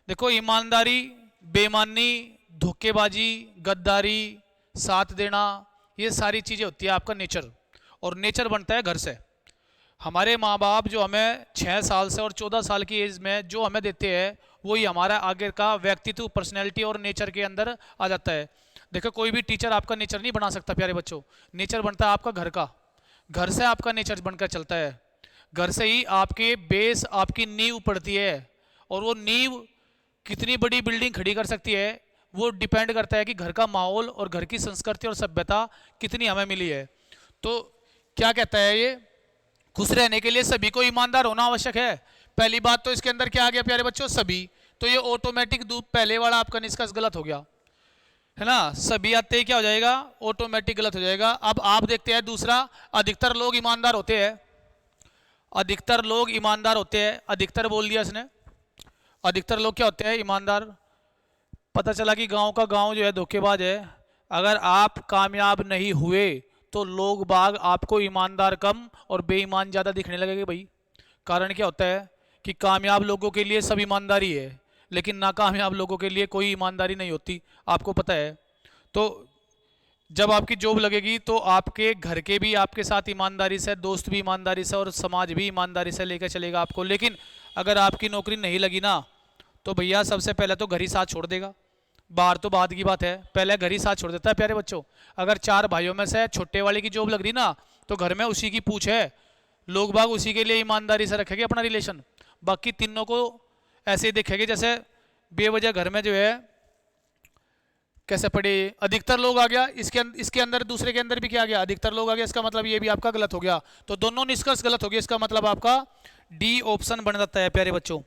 देखो ईमानदारी, बेईमानी, धोखेबाजी, गद्दारी, साथ देना, ये सारी चीज़ें होती है आपका नेचर, और नेचर बनता है घर से। हमारे माँ बाप जो हमें 6 साल से और 14 साल की एज में जो हमें देते हैं वही हमारा आगे का व्यक्तित्व, पर्सनैलिटी और नेचर के अंदर आ जाता है। देखो कोई भी टीचर आपका नेचर नहीं बना सकता प्यारे बच्चों, नेचर बनता है आपका घर का। घर से आपका नेचर बनकर चलता है, घर से ही आपके बेस, आपकी नींव पड़ती है, और वो नींव कितनी बड़ी बिल्डिंग खड़ी कर सकती है वो डिपेंड करता है कि घर का माहौल और घर की संस्कृति और सभ्यता कितनी हमें मिली है। तो क्या कहता है ये, खुश रहने के लिए सभी को ईमानदार होना आवश्यक है। पहली बात तो इसके अंदर क्या आ गया प्यारे बच्चों, सभी, तो ये ऑटोमेटिक पहले वाला आपका निष्कर्ष गलत हो गया है ना। सभी आते ही क्या हो जाएगा, ऑटोमेटिक गलत हो जाएगा। अब आप देखते हैं दूसरा, अधिकतर लोग ईमानदार होते हैं। अधिकतर लोग ईमानदार होते हैं, अधिकतर बोल दिया इसने। अधिकतर लोग क्या होते हैं, ईमानदार। पता चला कि गांव का गांव जो है धोखेबाज है। अगर आप कामयाब नहीं हुए तो लोग बाग आपको ईमानदार कम और बेईमान ज़्यादा दिखने लगेंगे भाई। कारण क्या होता है कि कामयाब लोगों के लिए सब ईमानदारी है, लेकिन नाकामयाब लोगों के लिए कोई ईमानदारी नहीं होती, आपको पता है। तो जब आपकी जॉब लगेगी तो आपके घर के भी आपके साथ ईमानदारी से, दोस्त भी ईमानदारी से और समाज भी ईमानदारी से लेकर चलेगा आपको। लेकिन अगर आपकी नौकरी नहीं लगी ना तो भैया सबसे पहले तो घर ही साथ छोड़ देगा। बाहर तो बात की बात है, पहले घर ही साथ छोड़ देता है प्यारे बच्चों। अगर 4 भाइयों में से छोटे वाले की जॉब लग रही ना तो घर में उसी की पूछ है, लोग बाग उसी के लिए ईमानदारी से रखेंगे अपना रिलेशन। बाकी तीनों को ऐसे ही देखेंगे जैसे बेवजह घर में जो है कैसे पड़े। अधिकतर लोग आ गया इसके अंदर, दूसरे के अंदर भी क्या आ गया, अधिकतर लोग आ गया। इसका मतलब ये भी आपका गलत हो गया, तो दोनों निष्कर्ष गलत हो गया। इसका मतलब आपका डी ऑप्शन बन जाता है प्यारे बच्चों।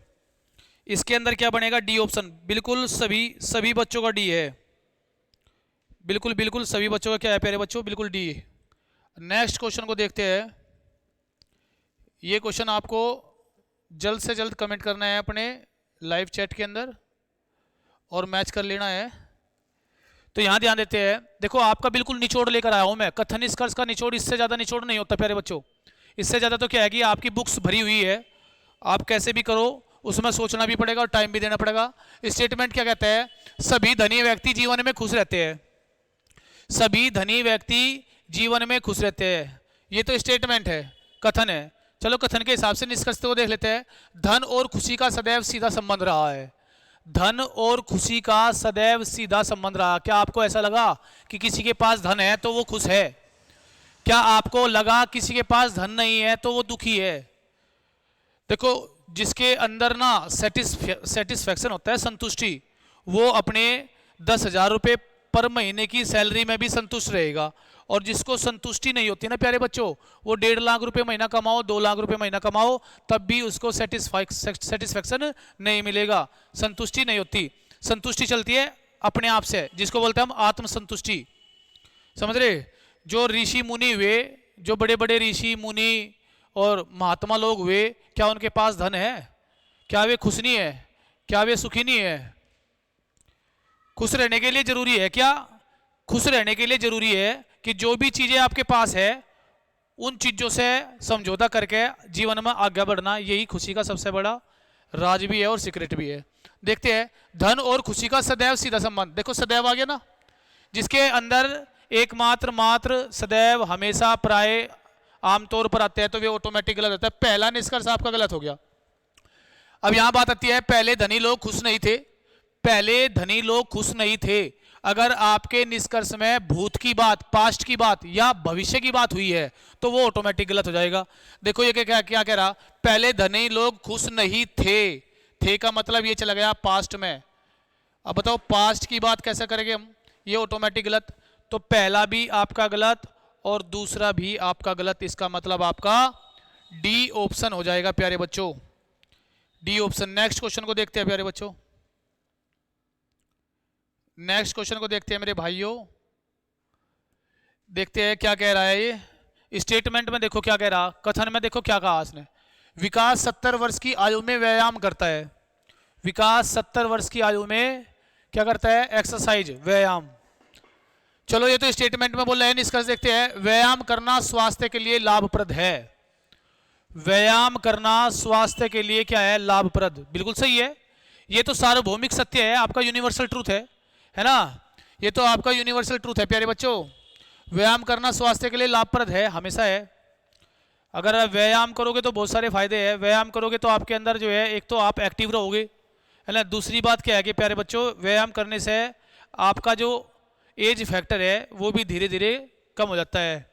इसके अंदर क्या बनेगा, डी ऑप्शन। बिल्कुल सभी बच्चों का डी है, बिल्कुल सभी बच्चों का क्या है प्यारे बच्चों, बिल्कुल डी। नेक्स्ट क्वेश्चन को देखते हैं। ये क्वेश्चन आपको जल्द से जल्द कमेंट करना है अपने लाइव चैट के अंदर और मैच कर लेना है। तो यहां ध्यान देते हैं। देखो आपका बिल्कुल निचोड़ लेकर आया हूं मैं, कथन निष्कर्ष का निचोड़, इससे ज्यादा निचोड़ नहीं होता प्यारे बच्चों। इससे ज्यादा तो क्या है कि आपकी बुक्स भरी हुई है, आप कैसे भी करो उसमें सोचना भी पड़ेगा और टाइम भी देना पड़ेगा। स्टेटमेंट क्या कहता है, सभी धनी व्यक्ति जीवन में खुश रहते हैं। सभी धनी व्यक्ति जीवन में खुश रहते हैं, ये तो स्टेटमेंट है, कथन है। चलो कथन के हिसाब से निष्कर्ष को देख लेते हैं। धन और खुशी का सदैव सीधा संबंध रहा है। धन और खुशी का सदैव सीधा संबंध रहा। क्या आपको ऐसा लगा कि किसी के पास धन है तो वो खुश है? क्या आपको लगा किसी के पास धन नहीं है तो वो दुखी है? देखो, जिसके अंदर ना सेटिस्फैक्शन होता है, संतुष्टि, वो अपने 10,000 रुपये पर महीने की सैलरी में भी संतुष्ट रहेगा। और जिसको संतुष्टि नहीं होती ना प्यारे बच्चों, वो 1.5 लाख रुपए महीना कमाओ, 2 लाख रुपए महीना कमाओ, तब भी उसको सेटिस्फैक्शन नहीं मिलेगा, संतुष्टि नहीं होती। संतुष्टि चलती है अपने आप से, जिसको बोलते हैं हम आत्मसंतुष्टि। समझ रहे? जो ऋषि मुनि हुए, जो बड़े बड़े ऋषि मुनि और महात्मा लोग हुए, क्या उनके पास धन है? क्या वे खुश नहीं है? क्या वे सुखी नहीं है? खुश रहने के लिए जरूरी है क्या? खुश रहने के लिए जरूरी है कि जो भी चीजें आपके पास है उन चीजों से समझौता करके जीवन में आगे बढ़ना, यही खुशी का सबसे बड़ा राज भी है और सीक्रेट भी है। देखते हैं धन और खुशी का सदैव सीधा संबंध। देखो सदैव आ गया ना, जिसके अंदर एकमात्र मात्र सदैव हमेशा प्राय आमतौर पर आते हैं तो वे ऑटोमेटिक गलत होता है। पहला निष्कर्ष आपका गलत हो गया। अब यहां बात आती है, पहले धनी लोग खुश नहीं थे। पहले धनी लोग खुश नहीं थे। अगर आपके निष्कर्ष में भूत की बात, पास्ट की बात या भविष्य की बात हुई है तो वो ऑटोमेटिक गलत हो जाएगा। देखो ये क्या क्या कह रहा, पहले धनी लोग खुश नहीं थे। थे का मतलब ये चला गया पास्ट में। अब बताओ पास्ट की बात कैसे करेंगे हम? ये ऑटोमेटिक गलत। तो पहला भी आपका गलत और दूसरा भी आपका गलत। इसका मतलब आपका डी ऑप्शन हो जाएगा प्यारे बच्चों, डी ऑप्शन। नेक्स्ट क्वेश्चन को देखते हैं प्यारे बच्चों, नेक्स्ट क्वेश्चन को देखते हैं मेरे भाइयों। देखते हैं क्या कह रहा है ये स्टेटमेंट में। देखो क्या कह रहा, कथन में देखो क्या कहा इसने। विकास 70 वर्ष की आयु में व्यायाम करता है। विकास 70 वर्ष की आयु में क्या करता है? एक्सरसाइज, व्यायाम। चलो ये तो स्टेटमेंट में बोल रहे हैं, निष्कर्ष देखते हैं। व्यायाम करना स्वास्थ्य के लिए लाभप्रद है। व्यायाम करना स्वास्थ्य के लिए क्या है? लाभप्रद। बिल्कुल सही है। ये तो सार्वभौमिक सत्य है, आपका यूनिवर्सल ट्रूथ है ना? ये तो आपका यूनिवर्सल ट्रूथ है प्यारे बच्चों। व्यायाम करना स्वास्थ्य के लिए लाभप्रद है, हमेशा है। अगर आप व्यायाम करोगे तो बहुत सारे फायदे हैं। व्यायाम करोगे तो आपके अंदर जो है, एक तो आप एक्टिव रहोगे, है ना? दूसरी बात क्या है कि प्यारे बच्चों, व्यायाम करने से आपका जो एज फैक्टर है वो भी धीरे धीरे कम हो जाता है।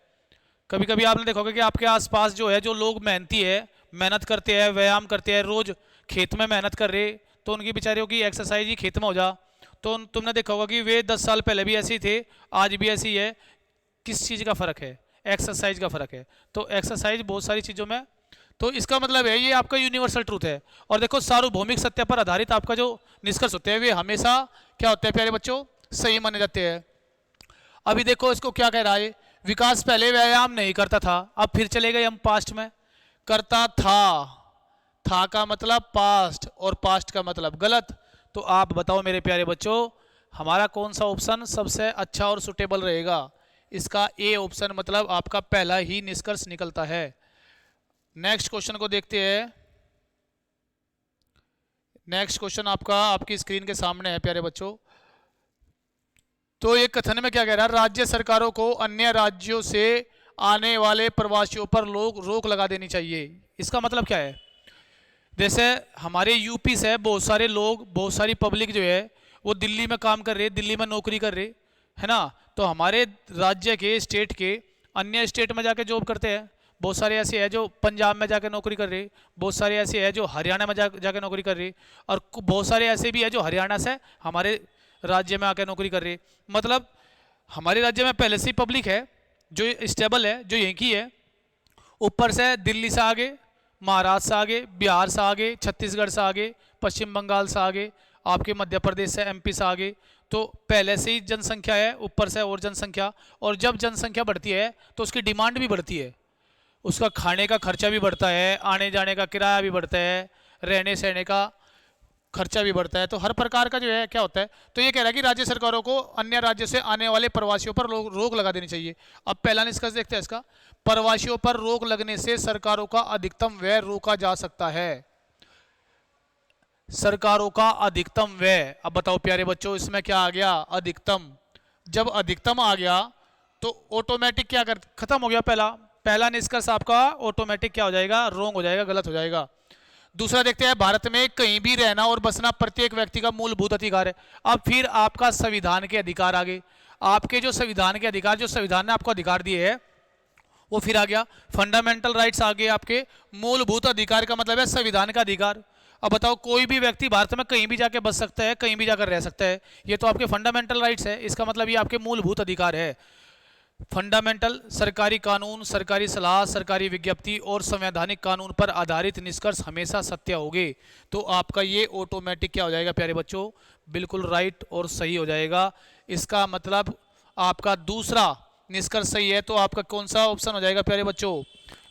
कभी कभी आपने देखोगे कि आपके आसपास जो है, जो लोग मेहनती है, मेहनत करते हैं, व्यायाम करते हैं, रोज खेत में मेहनत कर रहे, तो उनकी बेचारियों की एक्सरसाइज ही खेत में हो जा, तो तुमने देखा होगा कि वे 10 साल पहले भी ऐसे ही थे, आज भी ऐसी है। किस चीज़ का फ़र्क है? एक्सरसाइज का फ़र्क है। तो एक्सरसाइज बहुत सारी चीज़ों में, तो इसका मतलब है ये आपका यूनिवर्सल ट्रूथ है। और देखो सार्वभौमिक सत्य पर आधारित आपका जो निष्कर्ष होते हैं वे हमेशा क्या होते हैं प्यारे बच्चों? सही माने जाते हैं। अभी देखो इसको क्या कह रहा है, विकास पहले व्यायाम नहीं करता था। अब फिर चले गए हम पास्ट में। करता था का मतलब पास्ट और पास्ट का मतलब गलत। तो आप बताओ मेरे प्यारे बच्चों, हमारा कौन सा ऑप्शन सबसे अच्छा और सुटेबल रहेगा? इसका ए ऑप्शन मतलब आपका पहला ही निष्कर्ष निकलता है। नेक्स्ट क्वेश्चन को देखते हैं। नेक्स्ट क्वेश्चन आपका आपकी स्क्रीन के सामने है प्यारे बच्चों। तो ये कथन में क्या कह रहा है, राज्य सरकारों को अन्य राज्यों से आने वाले प्रवासियों पर रोक लगा देनी चाहिए। इसका मतलब क्या है? जैसे हमारे यूपी से बहुत सारे लोग, बहुत सारी पब्लिक जो है वो दिल्ली में काम कर रहे, दिल्ली में नौकरी कर रहे, है ना? तो हमारे राज्य के, स्टेट के अन्य स्टेट में जाके जॉब करते हैं। बहुत सारे ऐसे हैं जो पंजाब में जाके नौकरी कर रहे, बहुत सारे ऐसे हैं जो हरियाणा में जाके नौकरी कर रहे, और बहुत सारे ऐसे भी हैं जो हरियाणा से हमारे राज्य में आकर नौकरी कर रहे। मतलब हमारे राज्य में पहले से ही पब्लिक है जो स्टेबल है, जो यहीं की है। ऊपर से दिल्ली से आगे, महाराष्ट्र से आगे, बिहार से आगे, छत्तीसगढ़ से आगे, पश्चिम बंगाल से आगे, आपके मध्य प्रदेश से, एमपी से आगे। तो पहले से ही जनसंख्या है, ऊपर से और जनसंख्या। और जब जनसंख्या बढ़ती है तो उसकी डिमांड भी बढ़ती है, उसका खाने का खर्चा भी बढ़ता है, आने जाने का किराया भी बढ़ता है, रहने सहने का खर्चा भी बढ़ता है। तो हर प्रकार का जो है क्या होता है। तो ये कह रहा है कि राज्य सरकारों को अन्य राज्य से आने वाले प्रवासियों पर रोक लगा देनी चाहिए। अब पहला निष्कर्ष देखते हैं इसका। प्रवासियों पर रोक लगने से सरकारों का अधिकतम व्यय रोका जा सकता है। सरकारों का अधिकतम व्यय। अब बताओ प्यारे बच्चों, इसमें क्या आ गया? अधिकतम। जब अधिकतम आ गया तो ऑटोमेटिक क्या खत्म हो गया? पहला निष्कर्ष आपका ऑटोमेटिक क्या हो जाएगा, रॉन्ग हो जाएगा, गलत हो जाएगा। दूसरा देखते हैं, भारत में कहीं भी रहना और बसना प्रत्येक व्यक्ति का मूलभूत अधिकार है। अब फिर आपका संविधान के अधिकार आ गए, आपके जो संविधान के अधिकार, जो संविधान ने आपको अधिकार दिए है वो फिर आ गया, फंडामेंटल राइट्स आ गए आपके। मूलभूत अधिकार का मतलब है संविधान का अधिकार। अब बताओ, कोई भी व्यक्ति भारत में कहीं भी जाके बस सकता है, कहीं भी जाकर रह सकता है, ये तो आपके फंडामेंटल राइट्स है, इसका मतलब ये आपके मूलभूत अधिकार है। फंडामेंटल, सरकारी कानून, सरकारी सलाह, सरकारी विज्ञप्ति और संवैधानिक कानून पर आधारित निष्कर्ष हमेशा सत्य होंगे। तो आपका ये ऑटोमेटिक क्या हो जाएगा प्यारे बच्चों, बिल्कुल राइट और सही हो जाएगा। इसका मतलब आपका दूसरा निष्कर्ष सही है, तो आपका कौन सा ऑप्शन हो जाएगा प्यारे बच्चों,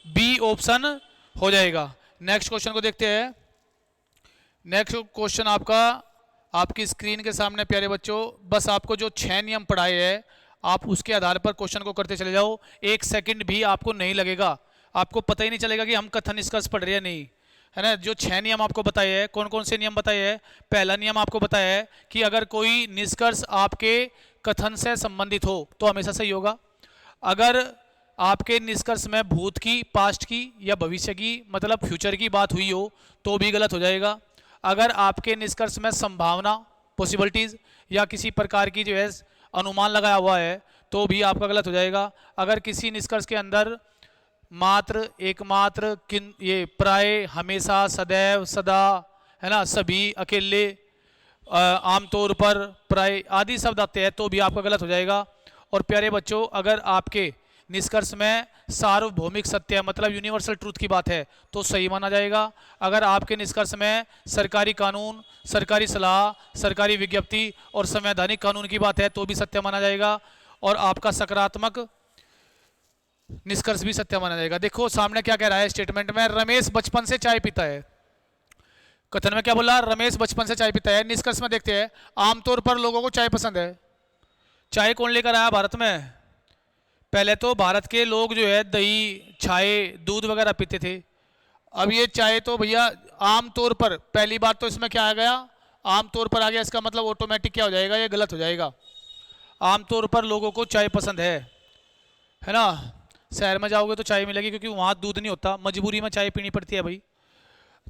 बी ऑप्शन हो जाएगा। नेक्स्ट क्वेश्चन को देखते हैं। नेक्स्ट क्वेश्चन आपका आपकी स्क्रीन के सामने प्यारे बच्चों, बस आपको जो 6 नियम पढ़ाए हैं आप उसके आधार पर क्वेश्चन को करते चले जाओ। 1 सेकंड भी आपको नहीं लगेगा, आपको पता ही नहीं चलेगा कि हम कथन निष्कर्ष पढ़ रहे हैं नहीं, है ना। जो 6 नियम आपको बताए हैं, कौन कौन से नियम बताए हैं। पहला नियम आपको बताया है कि अगर कोई निष्कर्ष आपके कथन से संबंधित हो तो हमेशा सही होगा। अगर आपके निष्कर्ष में भूत की, पास्ट की या भविष्य की मतलब फ्यूचर की बात हुई हो तो भी गलत हो जाएगा। अगर आपके निष्कर्ष में संभावना, पॉसिबिलिटीज या किसी प्रकार की जो है अनुमान लगाया हुआ है तो भी आपका गलत हो जाएगा। अगर किसी निष्कर्ष के अंदर मात्र, एकमात्र, ये प्राय, हमेशा, सदैव, सदा, है ना, सभी, अकेले, आमतौर पर, प्राय आदि शब्द आते हैं तो भी आपका गलत हो जाएगा। और प्यारे बच्चों, अगर आपके निष्कर्ष में सार्वभौमिक सत्य मतलब यूनिवर्सल ट्रूथ की बात है तो सही माना जाएगा। अगर आपके निष्कर्ष में सरकारी कानून, सरकारी सलाह, सरकारी विज्ञप्ति और संवैधानिक कानून की बात है तो भी सत्य माना जाएगा। और आपका सकारात्मक निष्कर्ष भी सत्य माना जाएगा। देखो सामने क्या कह रहा है स्टेटमेंट में, रमेश बचपन से चाय पीता है। कथन में क्या बोला, रमेश बचपन से चाय पीता है। निष्कर्ष में देखते हैं, आमतौर पर लोगों को चाय पसंद है। चाय कौन लेकर आया भारत में, पहले तो भारत के लोग जो है दही, चाय, दूध वगैरह पीते थे। अब ये चाय तो भैया आमतौर पर, पहली बात तो इसमें क्या आ गया, आमतौर पर आ गया, इसका मतलब ऑटोमेटिक क्या हो जाएगा, ये गलत हो जाएगा। आमतौर पर लोगों को चाय पसंद है ना। शहर में जाओगे तो चाय मिलेगी क्योंकि वहाँ दूध नहीं होता, मजबूरी में चाय पीनी पड़ती है भाई।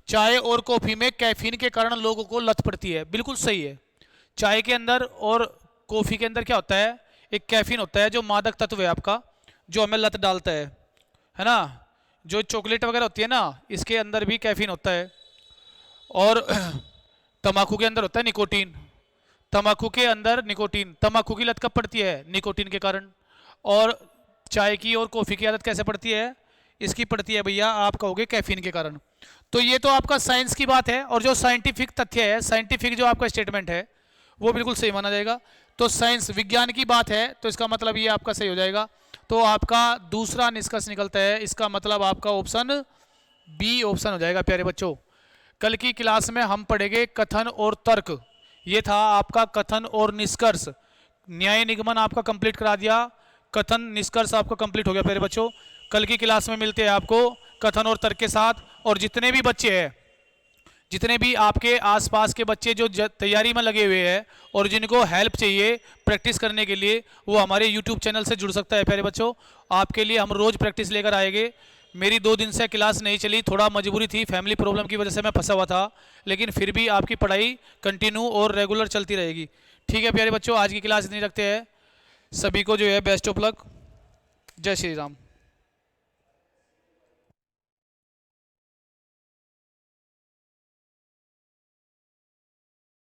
चाय और कॉफ़ी में कैफीन के कारण लोगों को लत पड़ती है, बिल्कुल सही है। चाय के अंदर और कॉफ़ी के अंदर क्या होता है, एक कैफीन होता है जो मादक तत्व है आपका, जो हमें लत डालता है ना। जो चॉकलेट वगैरह होती है ना, इसके अंदर भी कैफीन होता है। और तंबाकू के अंदर होता है निकोटीन, तंबाकू के अंदर निकोटीन। तंबाकू की लत कब पड़ती है, निकोटीन के कारण। और चाय की और कॉफ़ी की आदत कैसे पड़ती है, इसकी पड़ती है भैया आप कहोगे कैफीन के कारण। तो ये तो आपका साइंस की बात है, और जो साइंटिफिक तथ्य है, साइंटिफिक जो आपका स्टेटमेंट है वो बिल्कुल सही माना जाएगा। तो साइंस, विज्ञान की बात है तो इसका मतलब ये आपका सही हो जाएगा। तो आपका दूसरा निष्कर्ष निकलता है, इसका मतलब आपका ऑप्शन बी ऑप्शन हो जाएगा प्यारे बच्चों। कल की क्लास में हम पढ़ेंगे कथन और तर्क। ये था आपका कथन और निष्कर्ष। न्याय निगमन आपका कंप्लीट करा दिया, कथन निष्कर्ष आपका कंप्लीट हो गया प्यारे बच्चों। कल की क्लास में मिलते हैं आपको कथन और तर्क के साथ। और जितने भी बच्चे हैं, जितने भी आपके आसपास के बच्चे जो तैयारी में लगे हुए हैं और जिनको हेल्प चाहिए प्रैक्टिस करने के लिए, वो हमारे YouTube चैनल से जुड़ सकता है प्यारे बच्चों। आपके लिए हम रोज़ प्रैक्टिस लेकर आएंगे। मेरी 2 दिन से क्लास नहीं चली, थोड़ा मजबूरी थी, फैमिली प्रॉब्लम की वजह से मैं फंसा हुआ था, लेकिन फिर भी आपकी पढ़ाई कंटिन्यू और रेगुलर चलती रहेगी। ठीक है प्यारे बच्चों, आज की क्लास इतनी रखते हैं। सभी को जो है बेस्ट ऑफ लक। जय श्री राम।